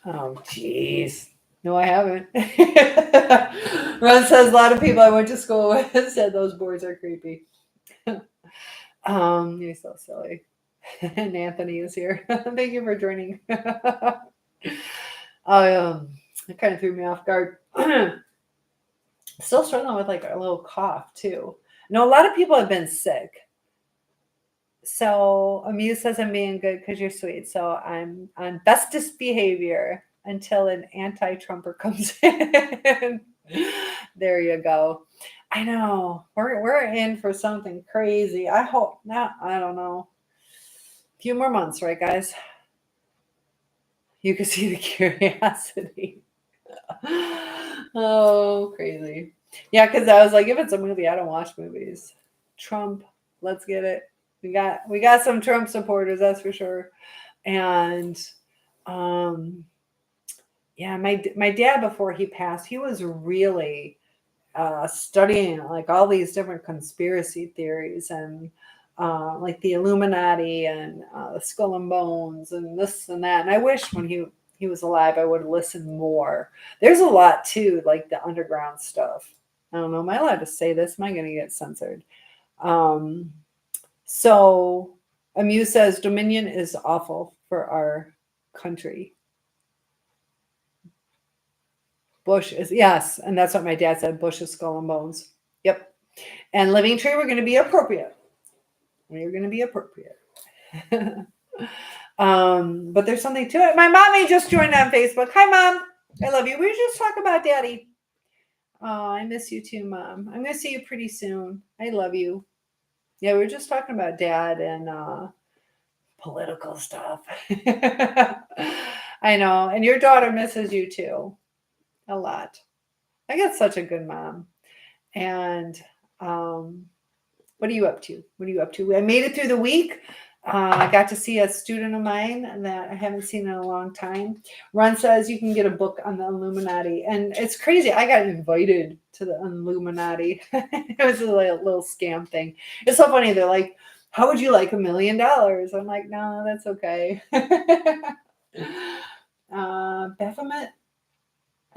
Oh, jeez. No, I haven't. Ron says a lot of people I went to school with said those boards are creepy. You're so silly. And Anthony is here. Thank you for joining. It kind of threw me off guard. Still struggling with like a little cough too. No, a lot of people have been sick. So Amuse says I'm being good because you're sweet. So I'm on bestest behavior until an anti-Trumper comes in. There you go. I know. We're in for something crazy. I hope not. I don't know. A few more months, right, guys? You can see the curiosity. Oh, crazy. Yeah, because I was like, if it's a movie, I don't watch movies. Trump, let's get it. We got some Trump supporters, that's for sure. And yeah, my dad, before he passed, he was really studying like all these different conspiracy theories and like the Illuminati and the Skull and Bones and this and that. And I wish when he was alive, I would have listened more. There's a lot too, like the underground stuff. I don't know. Am I allowed to say this? Am I going to get censored? So Amuse says Dominion is awful for our country. Bush is, yes. And that's what my dad said. Bush is Skull and Bones. Yep. And Living Tree, we're going to be appropriate. We're going to be appropriate. But there's something to it. My mommy just joined on Facebook. Hi, Mom. I love you. We were just talking about Daddy. Oh, I miss you too, Mom. I'm going to see you pretty soon. I love you. Yeah, we were just talking about Dad and political stuff. I know. And your daughter misses you too. A lot. I got such a good mom. And what are you up to? What are you up to? I made it through the week. I got to see a student of mine that I haven't seen in a long time. Ron says you can get a book on the Illuminati. And it's crazy. I got invited to the Illuminati. It was a little scam thing. It's so funny. They're like, how would you like $1 million? I'm like, no, that's okay. Baphomet?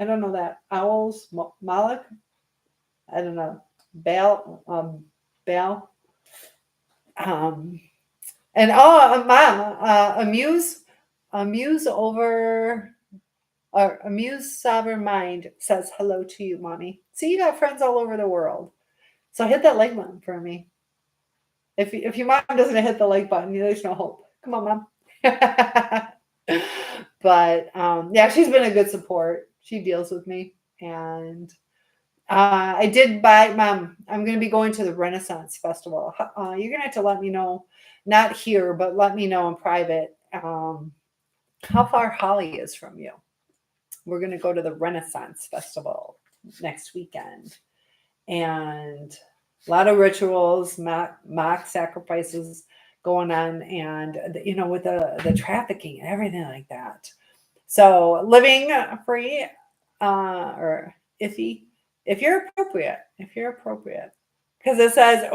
I don't know that. Owls? Moloch? I don't know. Baal? Baal? And Mom, Amuse Sovereign Mind says hello to you, Mommy. See, you got friends all over the world. So hit that like button for me. If your mom doesn't hit the like button, there's no hope. Come on, Mom. But yeah, she's been a good support. She deals with me. And I did buy, Mom, I'm going to be going to the Renaissance Festival. You're going to have to let me know, not here, but let me know in private how far Holly is from you. We're going to go to the Renaissance Festival next weekend. And a lot of rituals, mock sacrifices going on, and, with the trafficking and everything like that. So living free or iffy. If you're appropriate, because it says,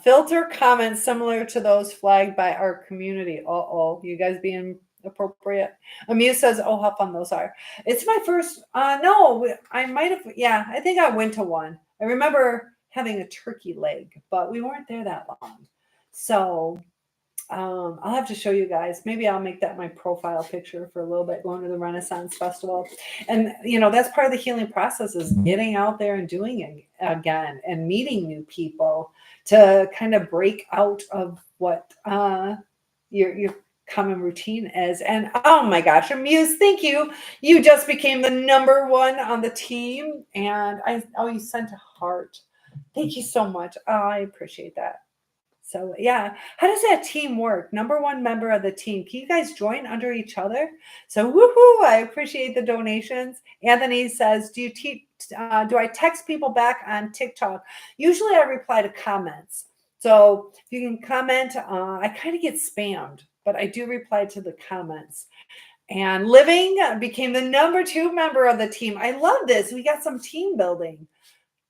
filter comments similar to those flagged by our community. You guys being appropriate. Amuse says, how fun those are. It's my first, no, I might have, I think I went to one. I remember having a turkey leg, but we weren't there that long. So I'll have to show you guys. Maybe I'll make that my profile picture for a little bit, going to the Renaissance Festival. And, that's part of the healing process, is getting out there and doing it again and meeting new people to kind of break out of what your common routine is. And oh my gosh, Amuse, thank you. You just became the number one on the team. And you sent a heart. Thank you so much. I appreciate that. So yeah, how does that team work? Number one member of the team. Can you guys join under each other? So woohoo! I appreciate the donations. Anthony says, do I text people back on TikTok? Usually I reply to comments. So if you can comment, I kind of get spammed, but I do reply to the comments. And Living became the number 2 member of the team. I love this. We got some team building.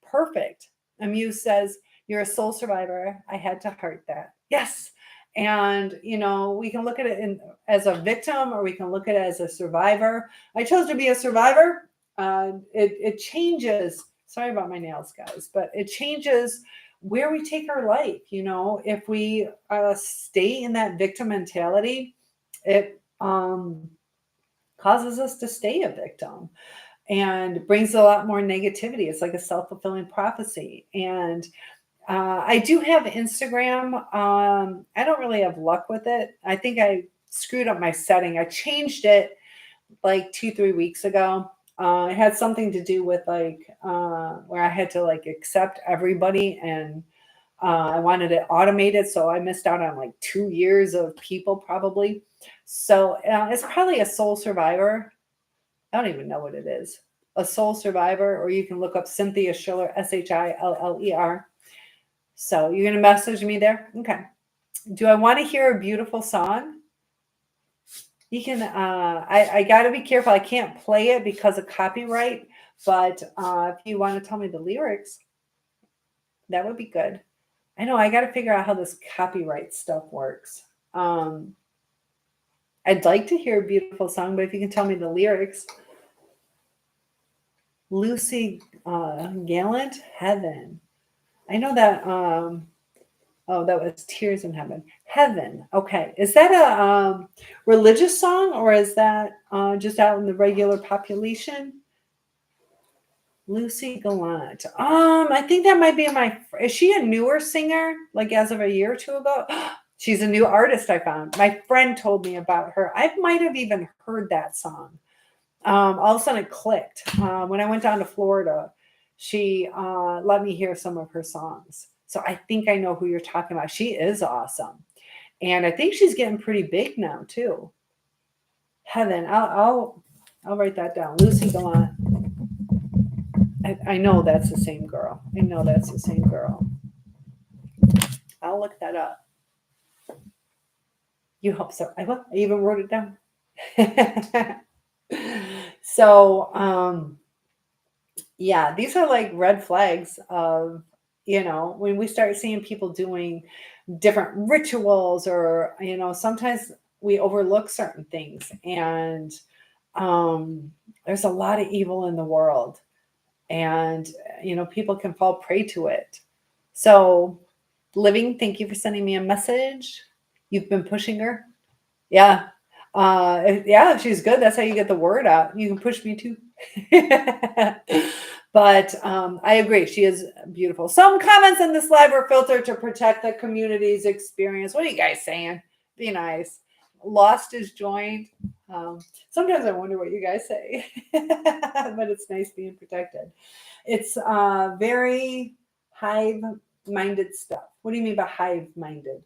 Perfect. Amuse says, you're a soul survivor. I had to heart that. Yes. And, we can look at it as a victim, or we can look at it as a survivor. I chose to be a survivor. It changes. Sorry about my nails, guys, but it changes where we take our life. If we stay in that victim mentality, it causes us to stay a victim and brings a lot more negativity. It's like a self-fulfilling prophecy. And I do have Instagram. I don't really have luck with it. I think I screwed up my setting. I changed it like 2-3 weeks ago. It had something to do with like where I had to like accept everybody, and I wanted it automated. So I missed out on like 2 years of people probably. So it's probably a soul survivor. I don't even know what it is. A soul survivor, or you can look up Cynthia Schiller, Shiller. So you're going to message me there? Okay. Do I want to hear a beautiful song? You can, I got to be careful. I can't play it because of copyright, but if you want to tell me the lyrics, that would be good. I know I got to figure out how this copyright stuff works. I'd like to hear a beautiful song, but if you can tell me the lyrics. Lucy Gallant, Heaven. I know that, that was Tears in Heaven. Heaven. Okay. Is that a religious song, or is that just out in the regular population? Lucy Gallant. I think that might be is she a newer singer, like as of a year or two ago? She's a new artist I found. My friend told me about her. I might have even heard that song. All of a sudden it clicked. When I went down to Florida, she let me hear some of her songs. So I think I know who you're talking about. She is awesome. And I think she's getting pretty big now too. Heaven. I'll write that down. Lucy Gallant. I know that's the same girl. I know that's the same girl. I'll look that up. You hope so. I will. I even wrote it down. So, yeah, these are like red flags of, when we start seeing people doing different rituals, or, sometimes we overlook certain things, and there's a lot of evil in the world, and, people can fall prey to it. So, Living, thank you for sending me a message. You've been pushing her. Yeah. Yeah, she's good. That's how you get the word out. You can push me too. But I agree. She is beautiful. Some comments in this live were filtered to protect the community's experience. What are you guys saying? Be nice. Lost is joined. Sometimes I wonder what you guys say, but it's nice being protected. It's very hive-minded stuff. What do you mean by hive-minded?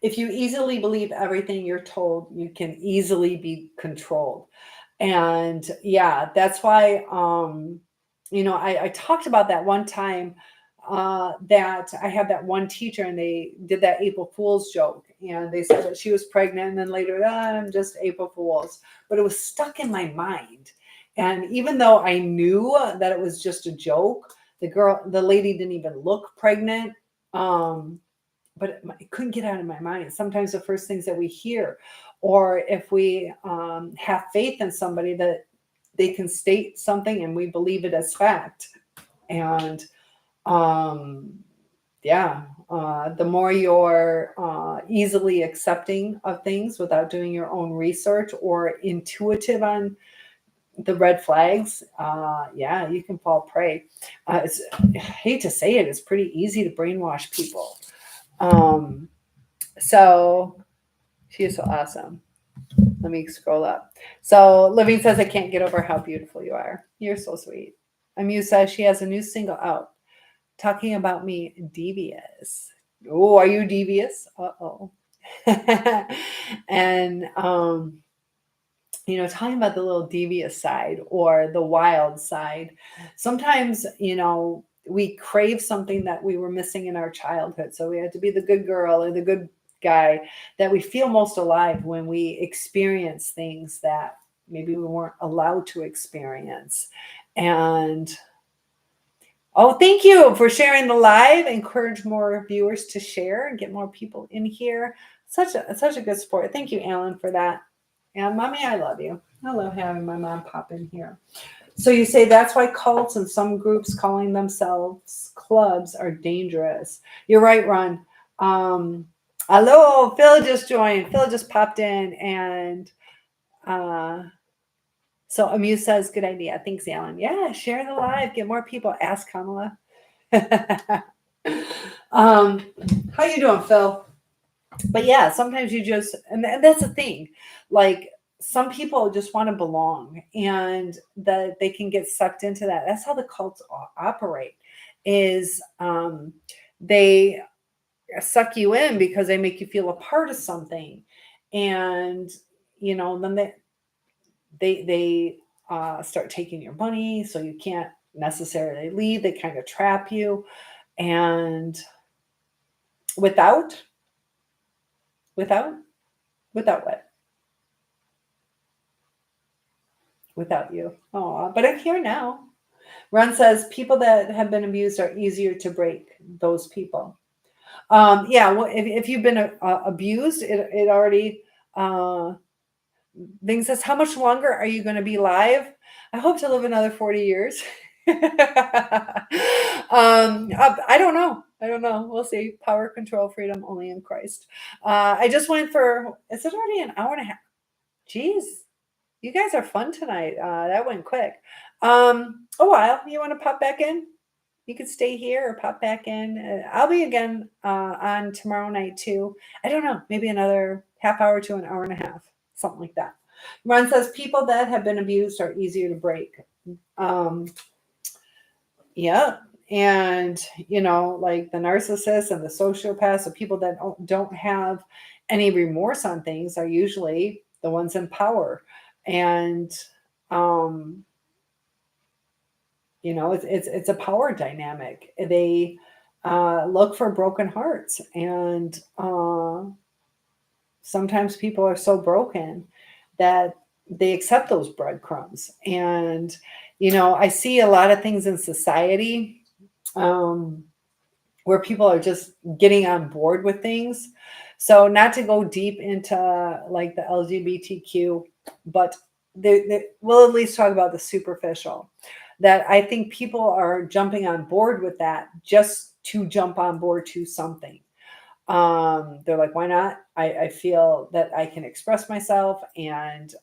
If you easily believe everything you're told, you can easily be controlled. And yeah, that's why, I talked about that one time that I had that one teacher, and they did that April Fool's joke, and they said that she was pregnant, and then later, I'm just April Fool's. But it was stuck in my mind. And even though I knew that it was just a joke, the lady didn't even look pregnant. But it couldn't get out of my mind. Sometimes the first things that we hear, or if we have faith in somebody, that they can state something and we believe it as fact. And the more you're easily accepting of things without doing your own research, or intuitive on the red flags, you can fall prey. I hate to say it, it's pretty easy to brainwash people. So she is so awesome. Let me scroll up. So Living says, I can't get over how beautiful you are. You're so sweet. Amuse says she has a new single out talking about me devious. Oh, are you devious? Uh-oh. And, talking about the little devious side or the wild side. Sometimes, we crave something that we were missing in our childhood. So we had to be the good girl or the good guy, that we feel most alive when we experience things that maybe we weren't allowed to experience. And Oh, thank you for sharing the live. Encourage more viewers to share and get more people in here. Such a good support. Thank you, Alan, for that. And mommy, I love you. I love having my mom pop in here. So you say that's why cults and some groups calling themselves clubs are dangerous. You're right, Ron. Hello, Phil just joined. Phil just popped in, and so Amuse says, good idea. Thanks, Alan. Yeah, share the live. Get more people. Ask Kamala. How you doing, Phil? But yeah, sometimes you just, and that's the thing. Like some people just want to belong, and that they can get sucked into that. That's how the cults operate. Is they suck you in because they make you feel a part of something, and then they start taking your money, so you can't necessarily leave. They kind of trap you, and without what? Without you. Oh, but I'm here now. Ron says people that have been abused are easier to break. Those people. Yeah. Well, if you've been abused, it already. Bing says, how much longer are you going to be live? I hope to live another 40 years. I don't know. We'll see. Power, control, freedom, only in Christ. I just went for, is it already an hour and a half? Jeez, you guys are fun tonight. That went quick. A while. You want to pop back in? You could stay here or pop back in. I'll be again on tomorrow night too. I don't know, maybe another half hour to an hour and a half, something like that. Ron says people that have been abused are easier to break. Yeah. And, like the narcissists and the sociopaths, the people that don't have any remorse on things are usually the ones in power. And, it's a power dynamic. They look for broken hearts, and sometimes people are so broken that they accept those breadcrumbs. And I see a lot of things in society where people are just getting on board with things. So not to go deep into like the LGBTQ, but we'll at least talk about the superficial. That I think people are jumping on board with that just to jump on board to something. They're like, why not? I feel that I can express myself, and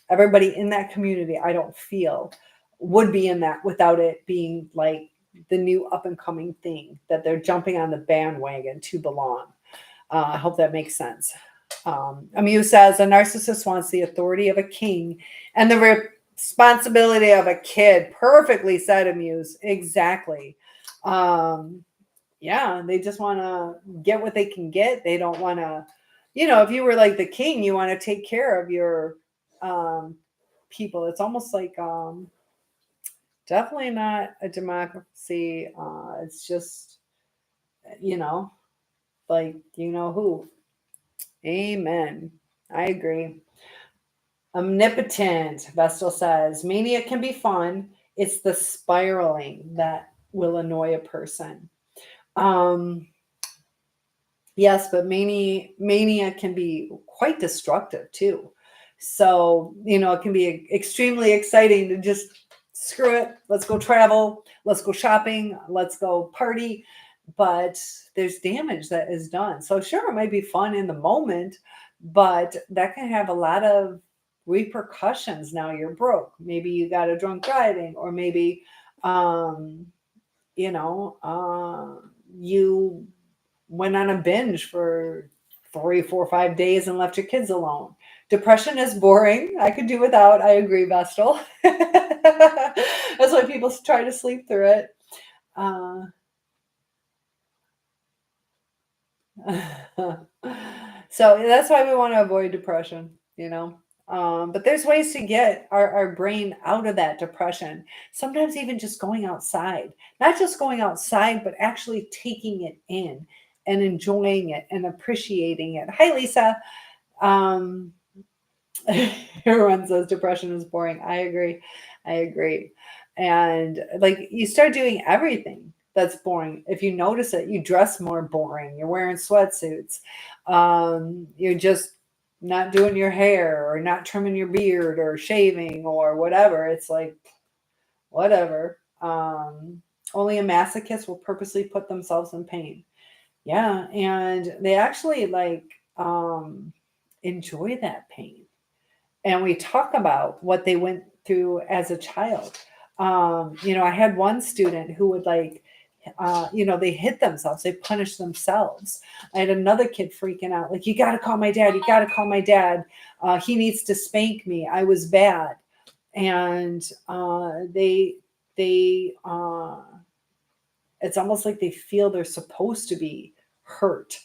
everybody in that community, I don't feel would be in that without it being like the new up and coming thing that they're jumping on the bandwagon to belong. I hope that makes sense. Amu says a narcissist wants the authority of a king and the responsibility of a kid. Perfectly said, Amuse. Exactly. Yeah, they just want to get what they can get. They don't want to, if you were like the king, you want to take care of your people. It's almost like definitely not a democracy. It's just, like, who. Amen. I agree. Omnipotent, Vestal says, mania can be fun. It's the spiraling that will annoy a person. Yes, but mania can be quite destructive too. So, it can be extremely exciting to just screw it. Let's go travel. Let's go shopping. Let's go party. But there's damage that is done. So sure, it might be fun in the moment, but that can have a lot of repercussions. Now you're broke. Maybe you got a drunk driving, or maybe, you went on a binge for 3, 4, 5 days and left your kids alone. Depression is boring. I could do without. I agree, Vestal. That's why people try to sleep through it. So that's why we want to avoid depression, but there's ways to get our brain out of that depression. Sometimes even just going outside, not just going outside, but actually taking it in and enjoying it and appreciating it. Hi, Lisa. Everyone says depression is boring. I agree. And like you start doing everything that's boring. If you notice it, you dress more boring. You're wearing sweatsuits. You're just not doing your hair or not trimming your beard or shaving or whatever. It's like, whatever. Only a masochist will purposely put themselves in pain. Yeah. And they actually like enjoy that pain. And we talk about what they went through as a child. I had one student who would like, they hit themselves, they punish themselves. I had another kid freaking out, like, you got to call my dad, you got to call my dad. He needs to spank me. I was bad. And it's almost like they feel they're supposed to be hurt.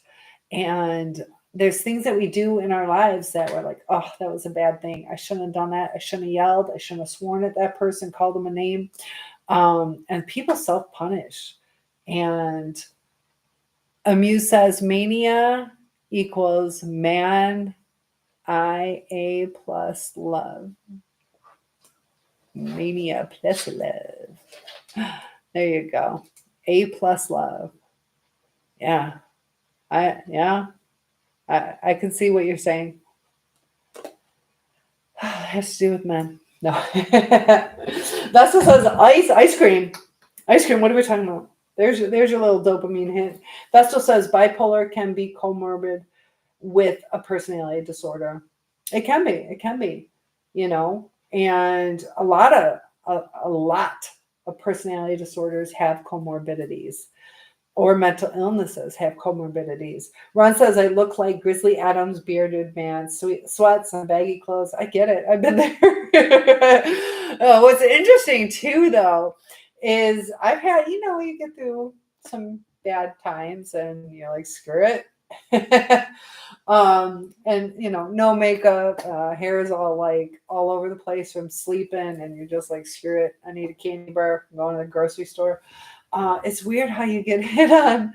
And there's things that we do in our lives that we're like, oh, that was a bad thing. I shouldn't have done that. I shouldn't have yelled. I shouldn't have sworn at that person, called them a name. And people self-punish. And Amuse says mania equals man IA plus love. Mania plus love. There you go. A plus love. Yeah. I can see what you're saying. It has to do with men. No. Vesta says ice cream. Ice cream, what are we talking about? There's your little dopamine hint. Vestal says bipolar can be comorbid with a personality disorder. It can be, and a lot of personality disorders have comorbidities, or mental illnesses have comorbidities. Ron says, I look like Grizzly Adams, bearded man, sweet sweats and baggy clothes. I get it. I've been there. What's interesting too, though, is I've had, you get through some bad times and you're like, screw it. And no makeup, hair is all over the place from sleeping, and you're just like, screw it. I need a candy bar. I'm going to the grocery store. It's weird how you get hit on.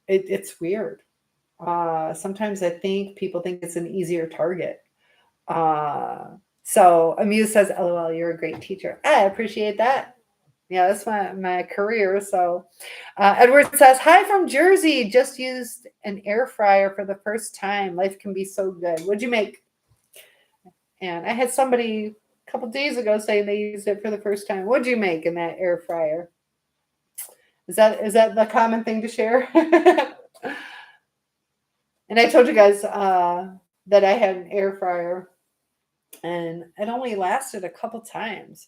It's weird. Sometimes I think people think it's an easier target. So Amuse says, LOL, you're a great teacher. I appreciate that. Yeah, that's my career. So Edward says, hi from Jersey. Just used an air fryer for the first time. Life can be so good. What'd you make? And I had somebody a couple days ago saying they used it for the first time. What'd you make in that air fryer? Is that the common thing to share? And I told you guys that I had an air fryer, and it only lasted a couple times.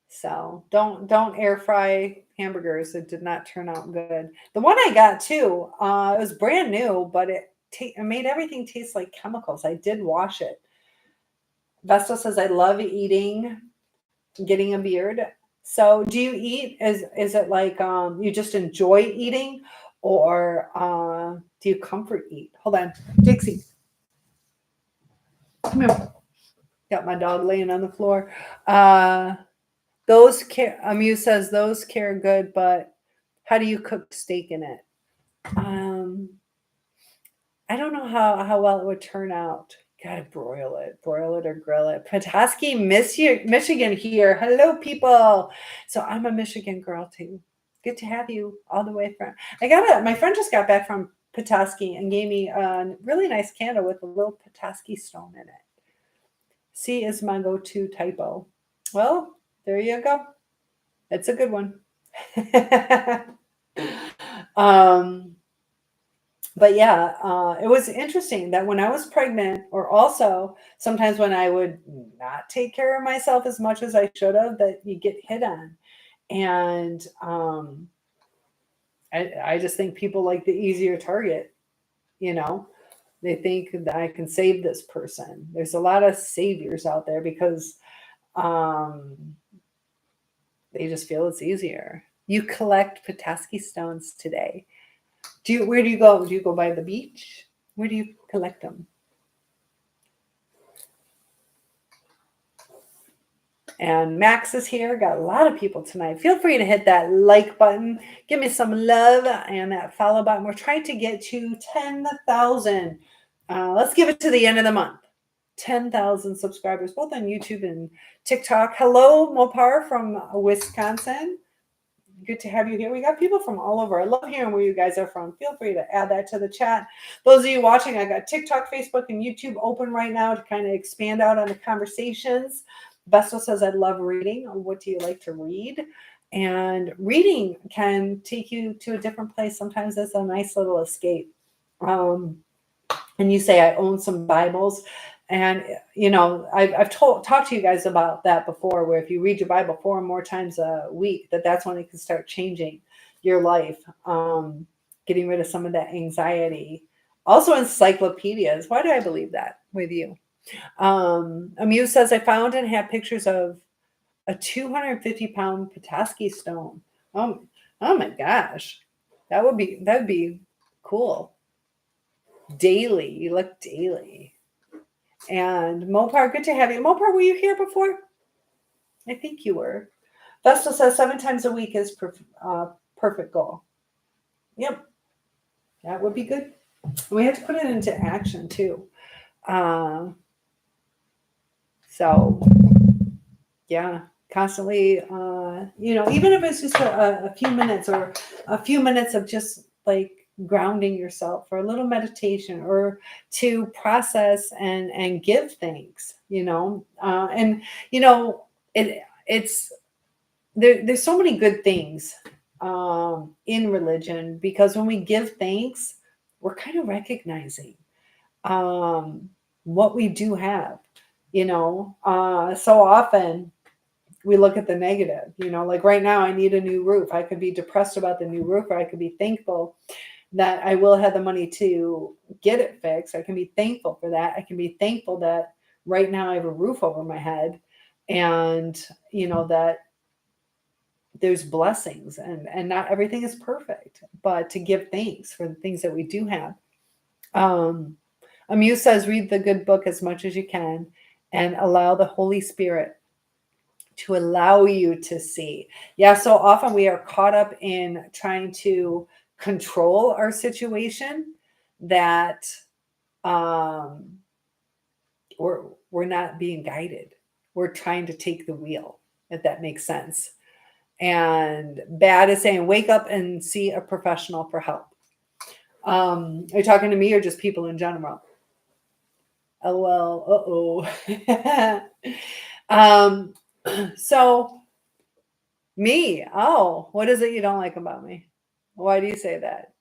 So don't air fry hamburgers. It did not turn out good. The one I got too, it was brand new, but it made everything taste like chemicals. I did wash it. Vestal says, I love eating, getting a beard. So do you eat? Is it like you just enjoy eating, or do you comfort eat? Hold on, Dixie. Come here. Got my dog laying on the floor. Amuse says those care good, but how do you cook steak in it? I don't know how well it would turn out. Gotta broil it or grill it. Petoskey, Michigan here. Hello, people. So I'm a Michigan girl too. Good to have you all the way from. My friend just got back from Petoskey and gave me a really nice candle with a little Petoskey stone in it. C is my go-to typo. Well, there you go. It's a good one. But yeah, it was interesting that when I was pregnant, or also sometimes when I would not take care of myself as much as I should have, that you get hit on. And I just think people like the easier target, they think that I can save this person. There's a lot of saviors out there because they just feel it's easier. You collect Petoskey stones today. Where do you go? Do you go by the beach? Where do you collect them? And Max is here. Got a lot of people tonight. Feel free to hit that like button. Give me some love and that follow button. We're trying to get to 10,000. Let's give it to the end of the month. 10,000 subscribers, both on YouTube and TikTok. Hello, Mopar from Wisconsin. Good to have you here. We got people from all over. I love hearing where you guys are from. Feel free to add that to the chat. Those of you watching, I got TikTok, Facebook, and YouTube open right now to kind of expand out on the conversations. Vestal says, I love reading. What do you like to read? And reading can take you to a different place. Sometimes it's a nice little escape. And you say, I own some Bibles. And, you know, I've talked to you guys about that before, where if you read your Bible 4 or more times a week, that's when it can start changing your life, getting rid of some of that anxiety. Also encyclopedias. Why do I believe that with you? Amuse says, I found and have pictures of a 250-pound Petoskey stone. Oh my gosh. That'd be cool. Daily. You look daily. And Mopar, good to have you. Mopar, were you here before? I think you were. Vestal says 7 times a week is perfect goal. Yep. That would be good. We have to put it into action too. So yeah, constantly, you know, even if it's just a few minutes or a few minutes of just like grounding yourself, or a little meditation, or to process and give thanks, you know, and you know, it's there's so many good things in religion, because when we give thanks, we're kind of recognizing what we do have, you know. So often we look at the negative, you know, like right now I need a new roof. I could be depressed about the new roof, or I could be thankful that I will have the money to get it fixed. I can be thankful for that. I can be thankful that right now I have a roof over my head, and, you know, that there's blessings, and not everything is perfect, but to give thanks for the things that we do have. Amuse says, read the good book as much as you can and allow the Holy Spirit to allow you to see. Yeah, so often we are caught up in trying to control our situation that we're not being guided. We're trying to take the wheel, if that makes sense. And bad is saying, wake up and see a professional for help. Are you talking to me or just people in general? LOL. So me. Oh, what is it you don't like about me? Why do you say that?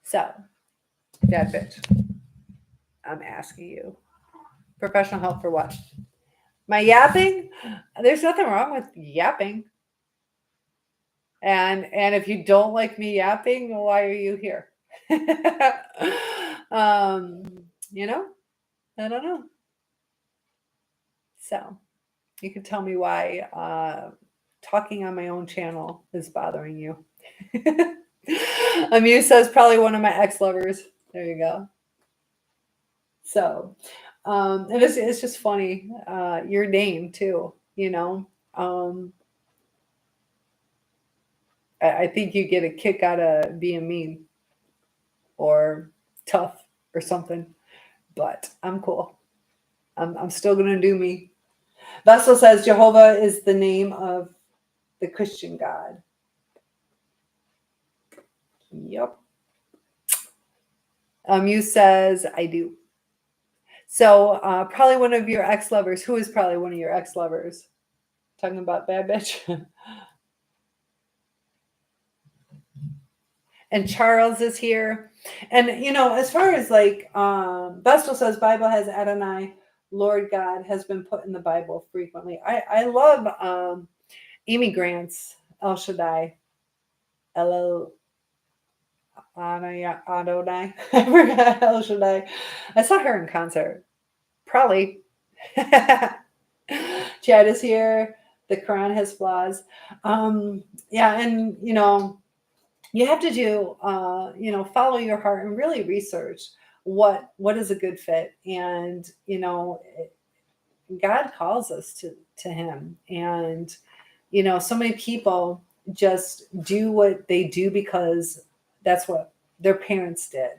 So, that bitch. I'm asking you. Professional help for what? My yapping? There's nothing wrong with yapping. And if you don't like me yapping, why are you here? You know, I don't know. So you can tell me why talking on my own channel is bothering you. Amuse says, probably one of my ex-lovers. There you go. So, and it's just funny, your name too, you know. I think you get a kick out of being mean or tough or something, but I'm cool. I'm still gonna do me. Vessel says Jehovah is the name of the Christian God. Yep. You says I do. So probably one of your ex-lovers. Who is probably one of your ex-lovers? Talking about bad bitch. And Charles is here. And, you know, as far as like, Vestal says, Bible has Adonai, Lord God has been put in the Bible frequently. I love Amy Grant's El Shaddai. Adonai. I forgot El Shaddai. I saw her in concert. Probably. Chad is here. The Quran has flaws. Yeah, and, you know, you have to do, you know, follow your heart and really research what is a good fit. And, you know, God calls us to him. And, you know, so many people just do what they do because that's what their parents did.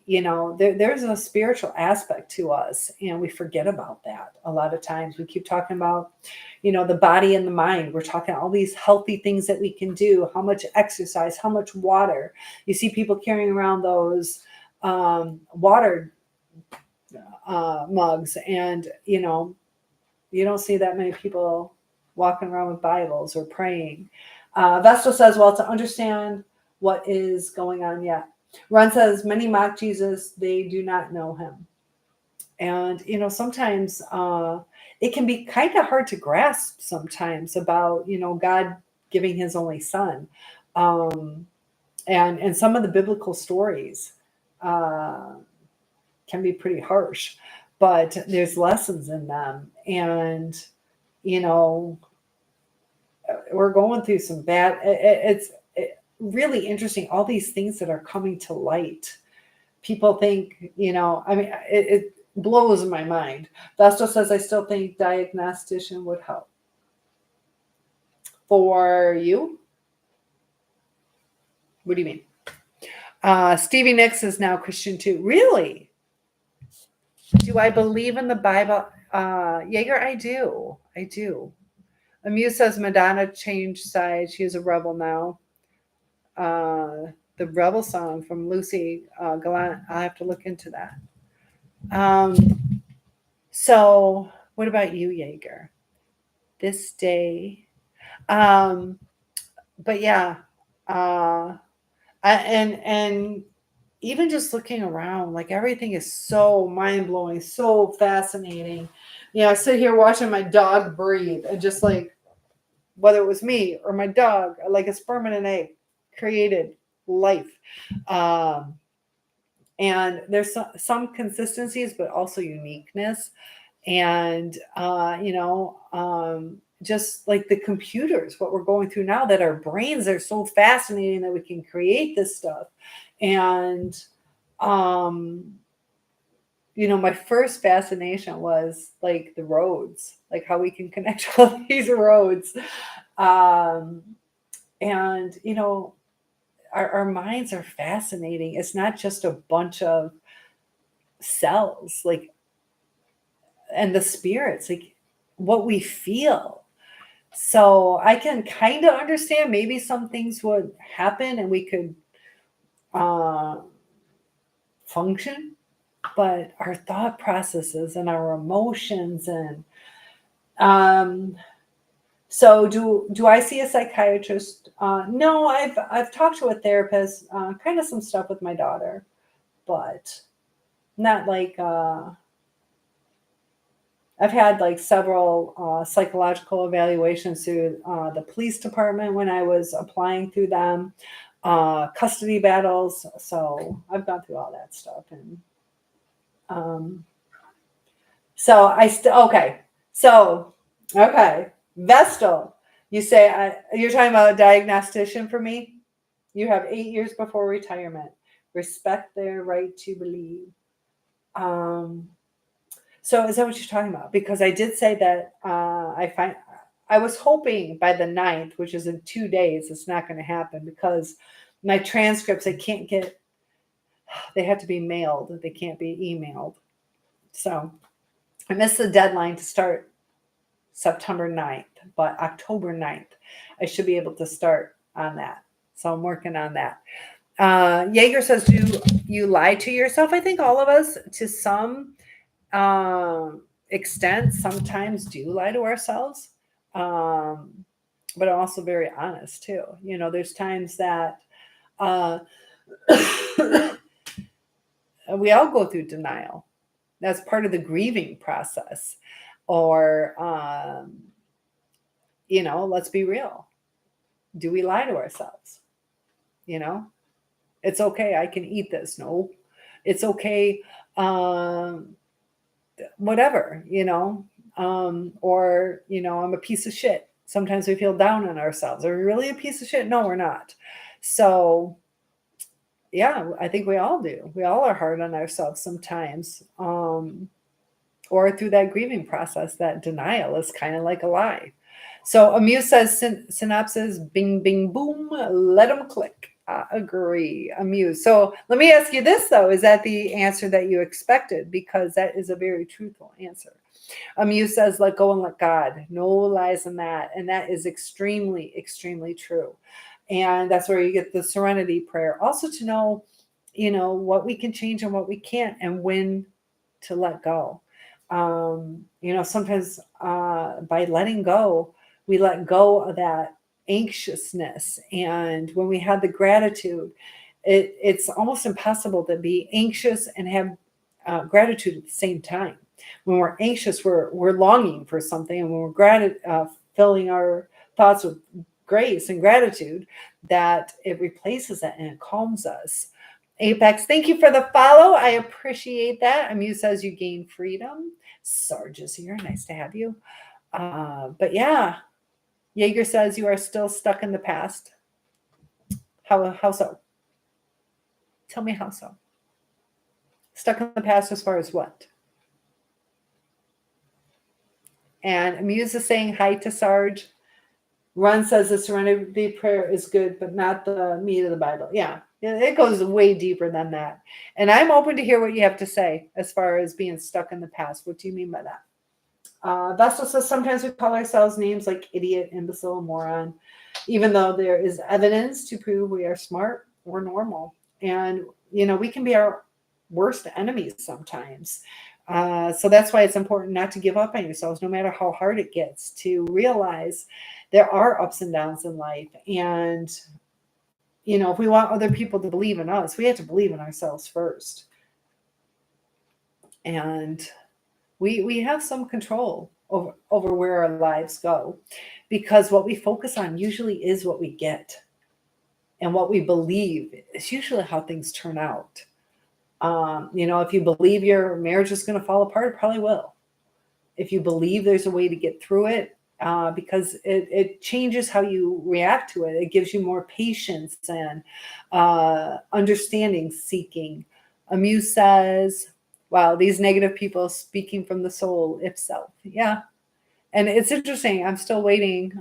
You there's a spiritual aspect to us, and we forget about that a lot of times. We keep talking about, the body and the mind. We're talking all these healthy things that we can do, how much exercise, how much water. You see people carrying around those water mugs, and, you don't see that many people walking around with Bibles or praying. Vestal says, well, to understand what is going on yet. Ron says, many mock Jesus, they do not know him. And, sometimes it can be kind of hard to grasp sometimes about, God giving his only son. And some of the biblical stories can be pretty harsh, but there's lessons in them. And, we're going through some bad, it's really interesting, all these things that are coming to light. People think, it blows my mind. Vestal says, I still think diagnostician would help. For you? What do you mean? Stevie Nicks is now Christian too. Really? Do I believe in the Bible? Jaeger, I do. Amuse says Madonna changed sides. She is a rebel now. The rebel song from Lucy Gallant. I'll have to look into that. So what about you, Jaeger? This day. But yeah. And even just looking around, like everything is so mind-blowing, so fascinating. I sit here watching my dog breathe, and just like, whether it was me or my dog, like a sperm and an egg created life. And there's some consistencies, but also uniqueness. And, just like the computers, what we're going through now, that our brains are so fascinating that we can create this stuff. And, my first fascination was like the roads, like how we can connect all these roads. And, our minds are fascinating. It's not just a bunch of cells, like, and the spirits, like what we feel. So I can kind of understand maybe some things would happen and we could function, but our thought processes and our emotions and so do I see a psychiatrist? No, I've talked to a therapist, kind of some stuff with my daughter, but not like I've had like several psychological evaluations through the police department when I was applying through them, custody battles. So I've gone through all that stuff. And so I still, okay. So, okay. Vestal, you say, you're talking about a diagnostician for me? You have 8 years before retirement. Respect their right to believe. So is that what you're talking about? Because I did say that I was hoping by the 9th, which is in 2 days, it's not going to happen because my transcripts, they have to be mailed. They can't be emailed. So I missed the deadline to start September 9th, but October 9th, I should be able to start on that. So I'm working on that. Jaeger says, do you lie to yourself? I think all of us, to some extent, sometimes do lie to ourselves. But I'm also very honest too. There's times that we all go through denial. That's part of the grieving process. Or, let's be real. Do we lie to ourselves? It's okay. I can eat this. No, it's okay. Whatever, or, I'm a piece of shit. Sometimes we feel down on ourselves. Are we really a piece of shit? No, we're not. So yeah, I think we all do. We all are hard on ourselves sometimes. Or through that grieving process, that denial is kind of like a lie. So Amuse says, synopsis, bing, bing, boom, let them click. Agree. Amused. So let me ask you this though: is that the answer that you expected? Because that is a very truthful answer. Amused says, "Let go and let God." No lies in that, and that is extremely, extremely true. And that's where you get the serenity prayer. Also to know, what we can change and what we can't, and when to let go. Sometimes by letting go, we let go of that anxiousness. And when we have the gratitude, it's almost impossible to be anxious and have gratitude at the same time. When we're anxious, we're longing for something, and when we're filling our thoughts with grace and gratitude, that it replaces it and it calms us. Apex, thank you for the follow. I appreciate that. Amu says you gain freedom. Sarge is here. Nice to have you. But yeah, Jaeger says you are still stuck in the past. How so? Tell me how so. Stuck in the past as far as what? And Amuse is saying hi to Sarge. Ron says the serenity prayer is good, but not the meat of the Bible. Yeah, it goes way deeper than that. And I'm open to hear what you have to say as far as being stuck in the past. What do you mean by that? Vessel says sometimes we call ourselves names like idiot, imbecile, moron, even though there is evidence to prove we are smart or normal. And, we can be our worst enemies sometimes. So that's why it's important not to give up on yourselves, no matter how hard it gets, to realize there are ups and downs in life. And, if we want other people to believe in us, we have to believe in ourselves first. And we have some control over where our lives go, because what we focus on usually is what we get. And what we believe is usually how things turn out. If you believe your marriage is going to fall apart, it probably will. If you believe there's a way to get through it, because it changes how you react to it. It gives you more patience and understanding seeking. Amuse says, wow, these negative people speaking from the soul, if self. Yeah. And it's interesting. I'm still waiting.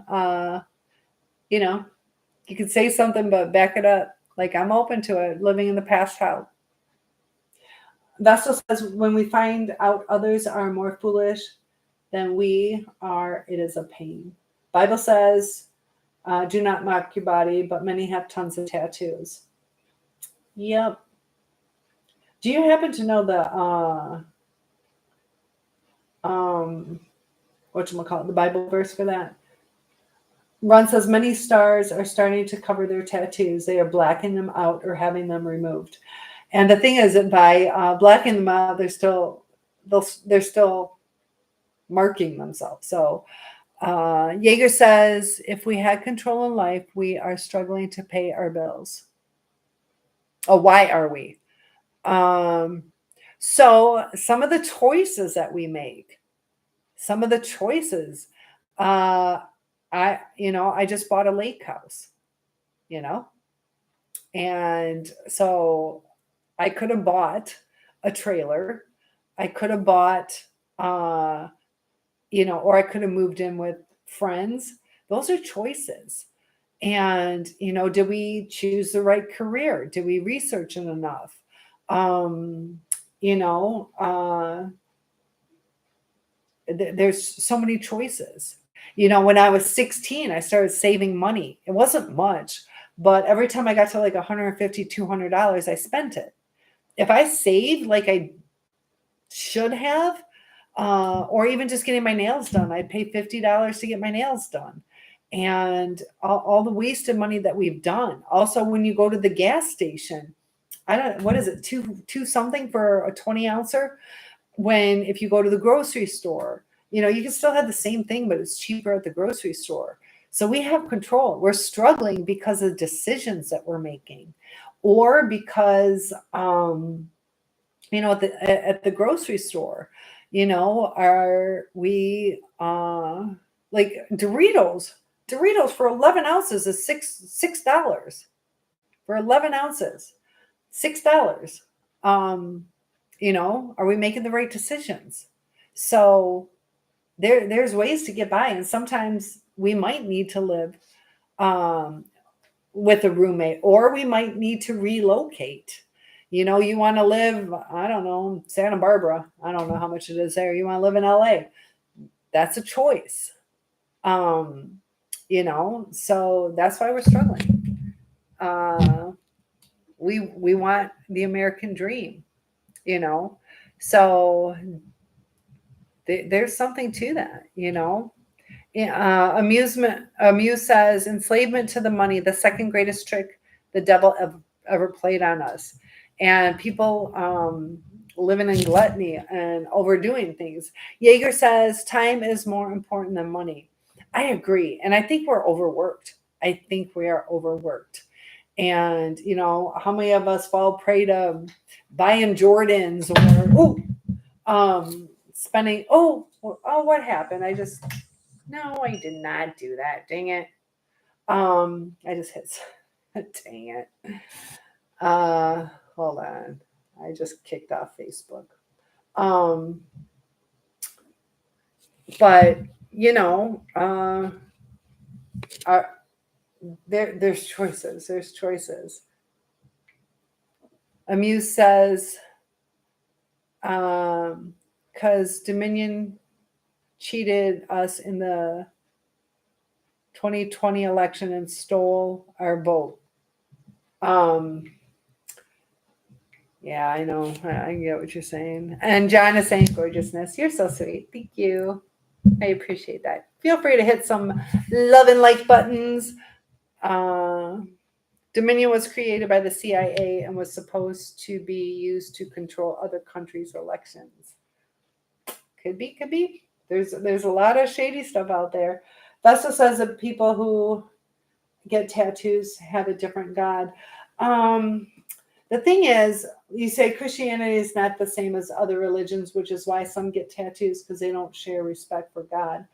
You could say something, but back it up. Like, I'm open to it. Living in the past, how? Vessel says, when we find out others are more foolish than we are, it is a pain. Bible says, do not mock your body, but many have tons of tattoos. Yep. Do you happen to know the the Bible verse for that? Ron says many stars are starting to cover their tattoos. They are blacking them out or having them removed. And the thing is that by blacking them out, they're still marking themselves. So Jaeger says, if we had control in life, we are struggling to pay our bills. Oh, why are we? So some of the choices that we make, I just bought a lake house, and so I could have bought a trailer. I could have bought, or I could have moved in with friends. Those are choices. And, did we choose the right career? Did we research it enough? There's so many choices. When I was 16, I started saving money. It wasn't much, but every time I got to like $150, $200, I spent it. If I saved like I should have, or even just getting my nails done, I'd pay $50 to get my nails done. And all the wasted money that we've done. Also, when you go to the gas station, what is it, two something for a 20 ouncer? When if you go to the grocery store, you can still have the same thing, but it's cheaper at the grocery store. So we have control. We're struggling because of decisions that we're making, or because at the grocery store, are we like Doritos for 11 ounces is $6 for 11 ounces, $6. Are we making the right decisions? So there's ways to get by, and sometimes we might need to live with a roommate, or we might need to relocate. You know, you want to live, I don't know, Santa Barbara. I don't know how much it is there. You want to live in LA. That's a choice. You know, so that's why we're struggling. We want the American dream, you know. So there's something to that, you know. Amuse says enslavement to the money, the second greatest trick the devil ever played on us. And people living in gluttony and overdoing things. Jaeger says time is more important than money. I agree. And I think we're overworked. I think we are overworked. And, you know, how many of us fall prey to buying Jordans or, spending, what happened? No, I did not do that. Dang it. I just hit. Dang it. Hold on. I just kicked off Facebook. But you know, there's choices. There's choices. Amuse says, because Dominion cheated us in the 2020 election and stole our vote. Yeah, I know. I get what you're saying. And John is saying, gorgeousness. You're so sweet. Thank you. I appreciate that. Feel free to hit some love and like buttons. Dominion was created by the CIA and was supposed to be used to control other countries' elections. Could be, could be. There's a lot of shady stuff out there. Vesta says that people who get tattoos have a different God. The thing is, you say Christianity is not the same as other religions, which is why some get tattoos, because they don't share respect for God.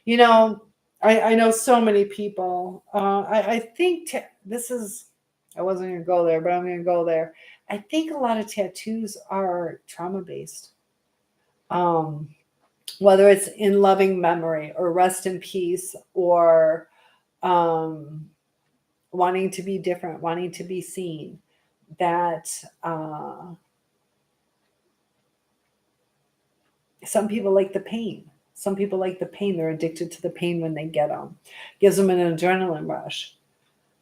You know, I know so many people. I think this is, I wasn't going to go there, but I'm going to go there. I think a lot of tattoos are trauma based. Whether it's in loving memory or rest in peace or wanting to be different, wanting to be seen, that some people like the pain. Some people like the pain. They're addicted to the pain when they get them. Gives them an adrenaline rush.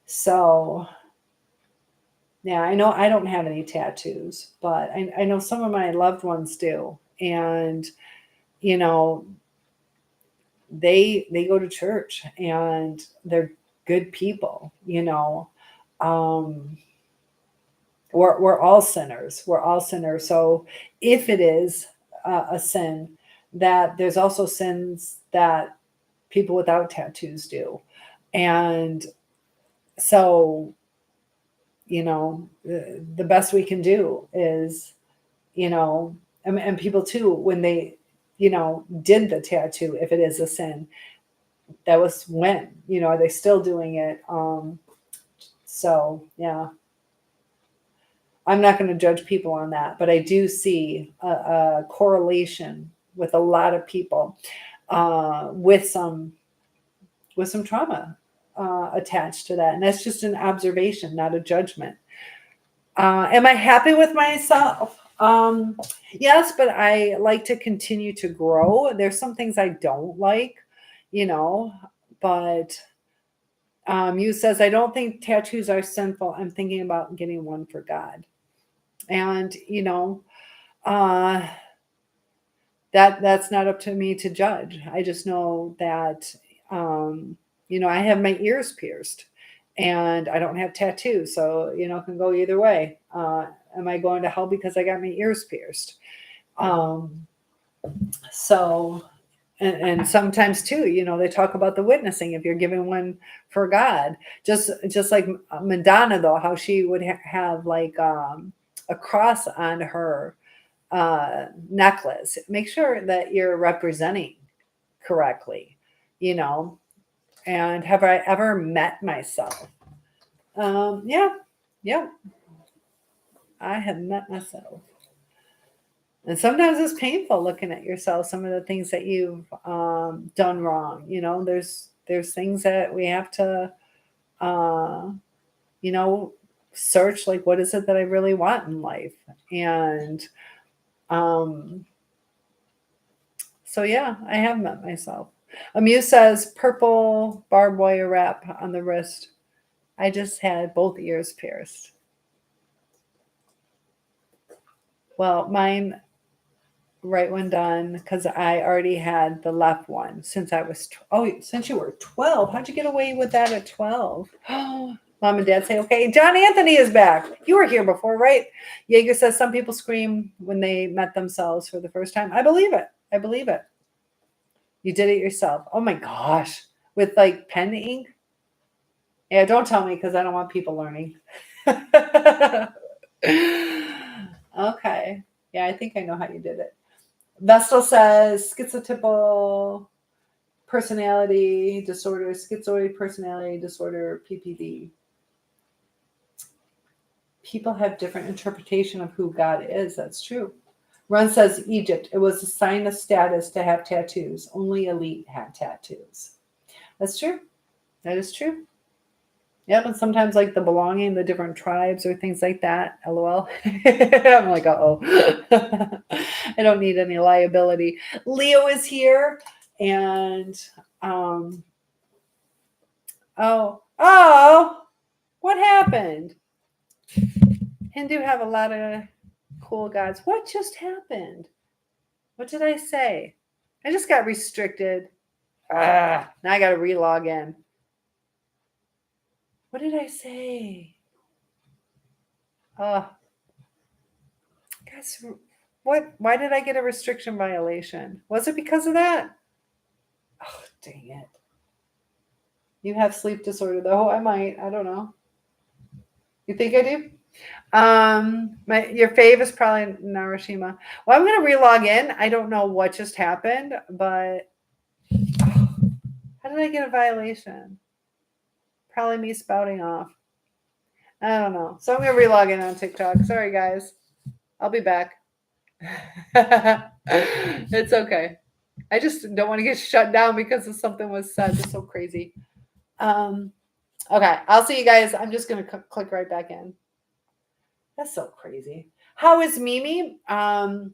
So, yeah, I know I don't have any tattoos, but I know some of my loved ones do. And, you know, they go to church and they're good people, you know. We're all sinners. We're all sinners. So if it is a sin, that there's also sins that people without tattoos do. And so, you know, the best we can do is, you know, and people too, when they, you know, did the tattoo, if it is a sin, that was when, you know, are they still doing it? So, yeah. I'm not going to judge people on that, but I do see a correlation with a lot of people with some trauma attached to that, and that's just an observation, not a judgment. Am I happy with myself? Yes, but I like to continue to grow. There's some things I don't like, you know, but you says I don't think tattoos are sinful. I'm thinking about getting one for God. And you know, that's not up to me to judge. I just know that you know, I have my ears pierced and I don't have tattoos, so you know, it can go either way. Am I going to hell because I got my ears pierced? So and sometimes too, you know, they talk about the witnessing, if you're giving one for God, just like Madonna, though, how she would have like a cross on her necklace. Make sure that you're representing correctly, you know. And have I ever met myself? Yeah, I have met myself. And sometimes it's painful looking at yourself, some of the things that you've done wrong. You know, there's things that we have to you know, search like, what is it that I really want in life? And so yeah, I have met myself. Amuse says purple barbed wire wrap on the wrist. I just had both ears pierced. Well, mine right one done because I already had the left one since I was since you were 12. How'd you get away with that at 12? Mom and dad say, okay. John Anthony is back. You were here before, right? Jaeger says some people scream when they met themselves for the first time. I believe it. I believe it. You did it yourself. Oh my gosh. With like pen ink? Yeah, don't tell me because I don't want people learning. Okay. Yeah, I think I know how you did it. Vestal says schizotypal personality disorder, schizoid personality disorder, PPD. People have different interpretation of who God is. That's true. Ron says Egypt. It was a sign of status to have tattoos. Only elite had tattoos. That's true. That is true. Yep, and sometimes like the belonging, the different tribes or things like that. LOL. I'm like, uh-oh. I don't need any liability. Leo is here. And what happened? Hindu have a lot of cool gods. What just happened? What did I say? I just got restricted. Now I got to relog in. What did I say? Guys, what? Why did I get a restriction violation? Was it because of that? Oh, dang it. You have sleep disorder, though. I might. I don't know. You think I do? Your fave is probably Narashima. Well, I'm gonna relog in. I don't know what just happened, but how did I get a violation? Probably me spouting off. I don't know. So I'm gonna relog in on TikTok. Sorry, guys. I'll be back. It's okay. I just don't want to get shut down because of something was said. It's so crazy. Okay, I'll see you guys. I'm just gonna click right back in. That's so crazy. How is Mimi? I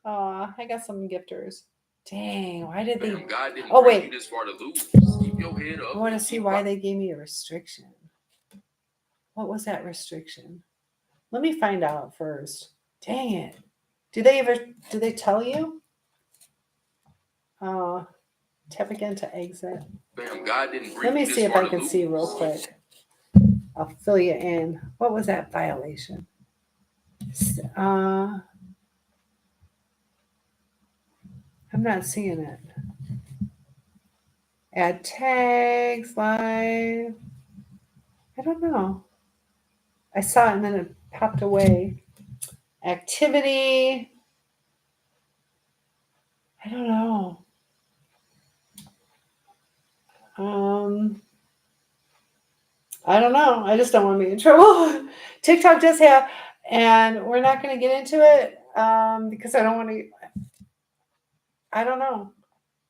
got some gifters. Dang, why did they? Oh wait. I want to see why they gave me a restriction. What was that restriction? Let me find out first. Dang it. Do they tell you? Tap again to exit. Let me see if I can see real quick. I'll fill you in. What was that violation? I'm not seeing it. Add tags, live. I don't know. I saw it and then it popped away. Activity. I don't know. I don't know. I just don't want to be in trouble. TikTok does have, and we're not going to get into it because I don't want to. I don't know.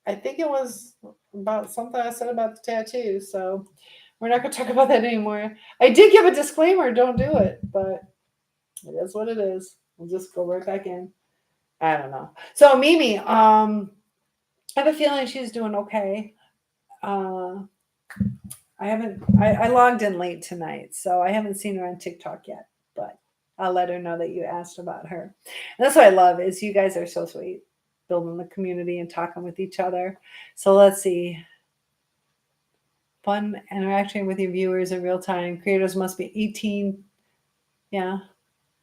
I think it was about something I said about the tattoo. So we're not going to talk about that anymore. I did give a disclaimer. Don't do it. But it is what it is. We'll just go right back in. I don't know. So Mimi, I have a feeling she's doing okay. I logged in late tonight, so I haven't seen her on TikTok yet, but I'll let her know that you asked about her. And that's what I love is you guys are so sweet, building the community and talking with each other. So let's see. Fun interaction with your viewers in real time. Creators must be 18. Yeah.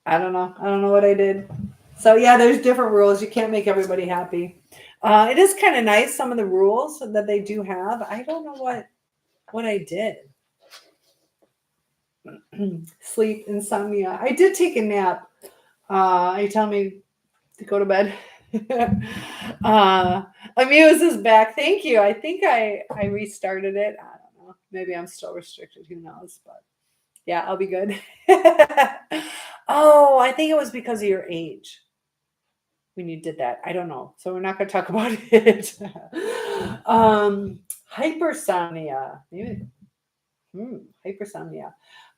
I don't know. I don't know what I did. So yeah, there's different rules. You can't make everybody happy. It is kind of nice, some of the rules that they do have. I don't know what I did. Sleep, insomnia. I did take a nap. Are you telling me to go to bed? Amuse is back. Thank you. I think I restarted it. I don't know. Maybe I'm still restricted. Who knows? But yeah, I'll be good. Oh, I think it was because of your age when you did that. I don't know. So we're not going to talk about it. Hypersomnia. Maybe. Hypersomnia.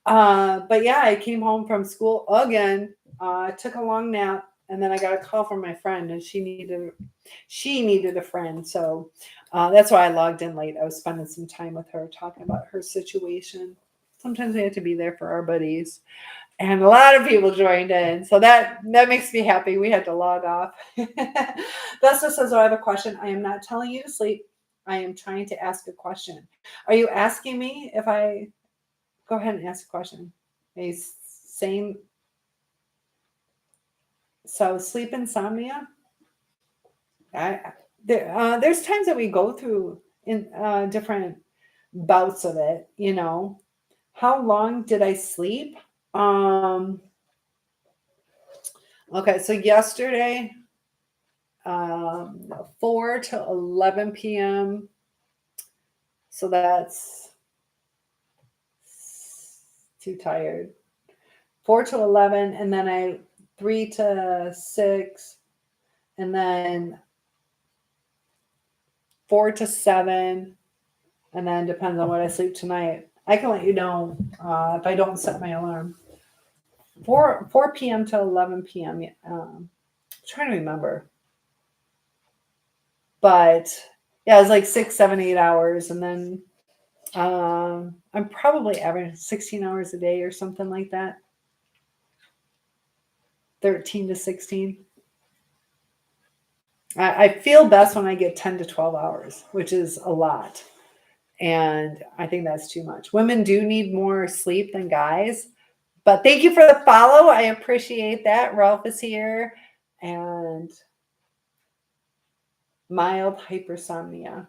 But yeah, I came home from school again, took a long nap, and then I got a call from my friend, and she needed a friend. So that's why I logged in late. I was spending some time with her talking about her situation. Sometimes we have to be there for our buddies. And a lot of people joined in. So that makes me happy. We had to log off. Vesta says, oh, I have a question. I am not telling you to sleep. I am trying to ask a question. Are you asking me if I go ahead and ask a question? He's saying, so sleep insomnia. There's times that we go through in different bouts of it. How long did I sleep? Okay, so yesterday, 4 to 11 p.m. So that's too tired. 4 to 11, and then I 3 to 6, and then 4 to 7, and then depends on what I sleep tonight. I can let you know if I don't set my alarm. 4 p.m. to 11 p.m. I'm trying to remember. But yeah, it was like 6, 7, 8 hours. And then I'm probably averaging 16 hours a day or something like that. 13 to 16. I feel best when I get 10 to 12 hours, which is a lot. And I think that's too much. Women do need more sleep than guys. But thank you for the follow. I appreciate that. Ralph is here. And mild hypersomnia.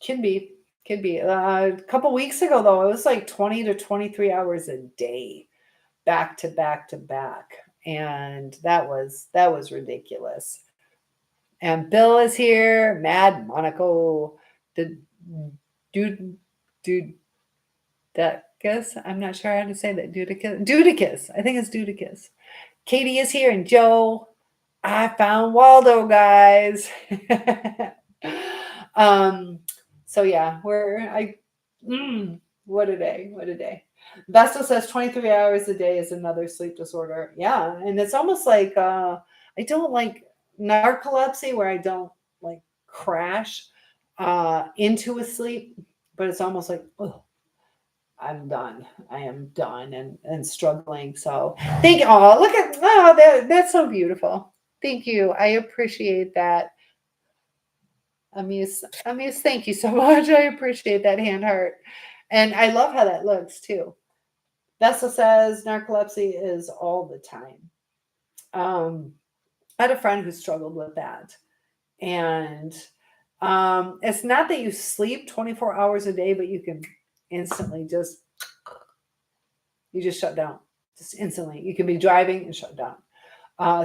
Could be. A couple weeks ago, though, it was like 20 to 23 hours a day, back to back to back. And that was ridiculous. And Bill is here. Mad Monaco. The dude, that guess I'm not sure how to say that. Dudicus. I think it's Dudicus. Katie is here, and Joe. I found Waldo, guys. So yeah, what a day. Vesta says 23 hours a day is another sleep disorder. Yeah, and it's almost like I don't like narcolepsy where I don't like crash into a sleep, but it's almost like, oh, I'm done. I am done and struggling. So thank you. Oh, look at that's so beautiful. Thank you. I appreciate that. Amuse, thank you so much. I appreciate that hand heart. And I love how that looks too. Vessa says narcolepsy is all the time. I had a friend who struggled with that. And it's not that you sleep 24 hours a day, but you can instantly just shut down. Just instantly. You can be driving and shut down.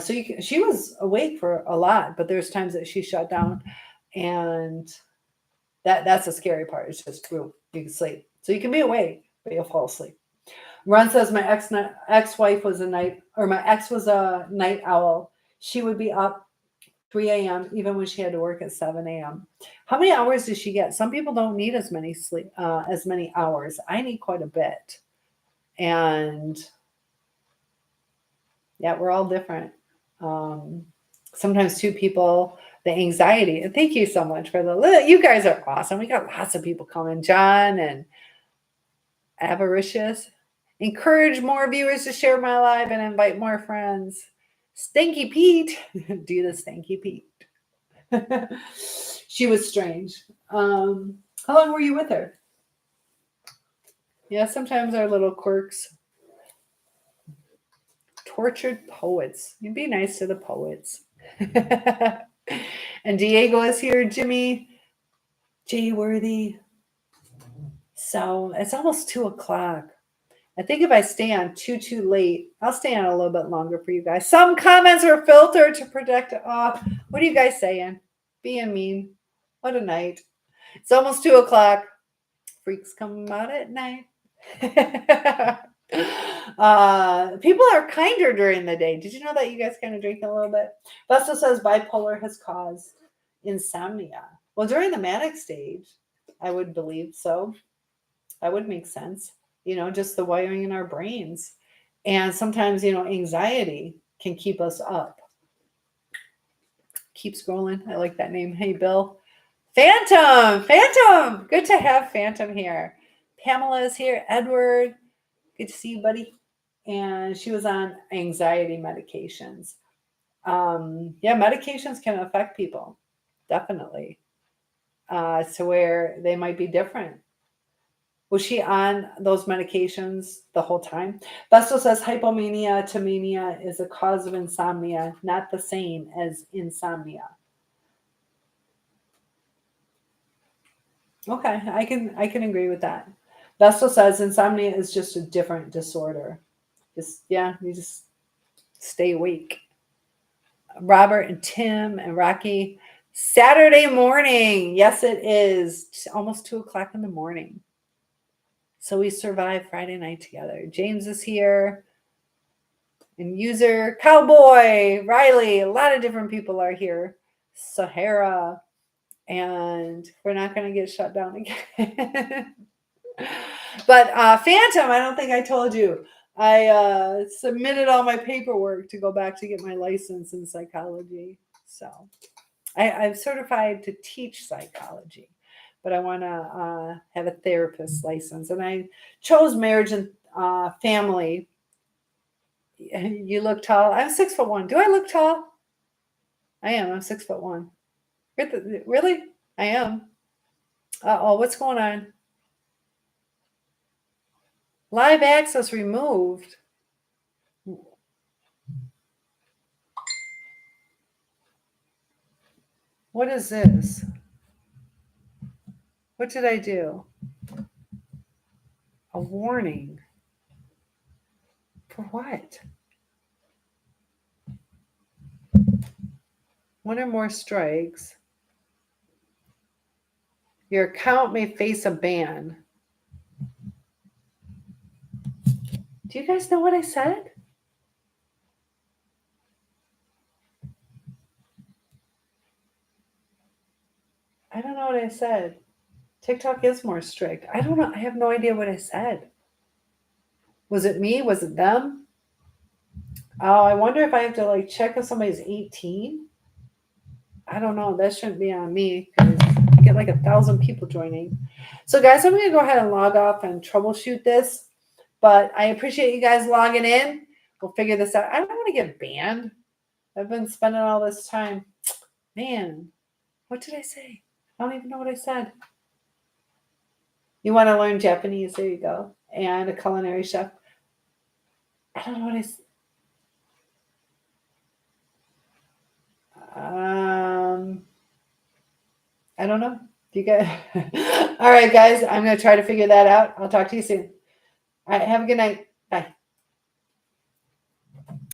So she was awake for a lot, but there's times that she shut down. And that's the scary part. It's just you can sleep. So you can be awake, but you'll fall asleep. Ron says my ex-wife was my ex was a night owl. She would be up 3 a.m. even when she had to work at 7 a.m. How many hours does she get? Some people don't need as many hours. I need quite a bit. And yeah, we're all different. Sometimes two people, the anxiety. And thank you so much for you guys are awesome. We got lots of people coming. John and Avaricious. Encourage more viewers to share my live and invite more friends. Stanky Pete. Do the Stanky Pete. She was strange. How long were you with her? Yeah, sometimes our little quirks. Tortured poets. You'd be nice to the poets. And Diego is here. Jimmy. Jay Worthy. So it's almost 2:00. I think if I stay on too late, I'll stay on a little bit longer for you guys. Some comments are filtered to protect. What are you guys saying? Being mean. What a night. It's almost 2:00. Freaks come out at night. People are kinder during the day. Did you know that you guys kind of drink a little bit? Vesta says bipolar has caused insomnia. Well, during the manic stage, I would believe so. That would make sense. Just the wiring in our brains. And sometimes, anxiety can keep us up. Keep scrolling. I like that name. Hey, Bill. Phantom. Good to have Phantom here. Pamela is here. Edward. Good to see you, buddy. And she was on anxiety medications. Yeah, medications can affect people, definitely, to where they might be different. Was she on those medications the whole time? Vestal says hypomania to mania is a cause of insomnia, not the same as insomnia. Okay, I can agree with that. Vestal says insomnia is just a different disorder. You just stay awake. Robert and Tim and Rocky. Saturday morning. Yes, it is. It's almost 2:00 in the morning. So we survived Friday night together. James is here. And user Cowboy, Riley, a lot of different people are here. Sahara. And we're not going to get shut down again. But Phantom, I don't think I told you. I submitted all my paperwork to go back to get my license in psychology. So I'm certified to teach psychology, but I want to have a therapist license. And I chose marriage and family. You look tall. I'm 6'1". Do I look tall? I am. I'm 6'1". Really? I am. Uh-oh, what's going on? Live access removed. What is this? What did I do? A warning. For what? One or more strikes. Your account may face a ban. Do you guys know what I said? I don't know what I said. TikTok is more strict. I don't know. I have no idea what I said. Was it me? Was it them? Oh, I wonder if I have to check if somebody's 18. I don't know. That shouldn't be on me because I get 1,000 people joining. So guys, I'm going to go ahead and log off and troubleshoot this. But I appreciate you guys logging in. We'll figure this out. I don't want to get banned. I've been spending all this time. Man, what did I say? I don't even know what I said. You want to learn Japanese? There you go. And a culinary chef. I don't know what I said. I don't know. You guys. All right, guys. I'm going to try to figure that out. I'll talk to you soon. All right. Have a good night. Bye.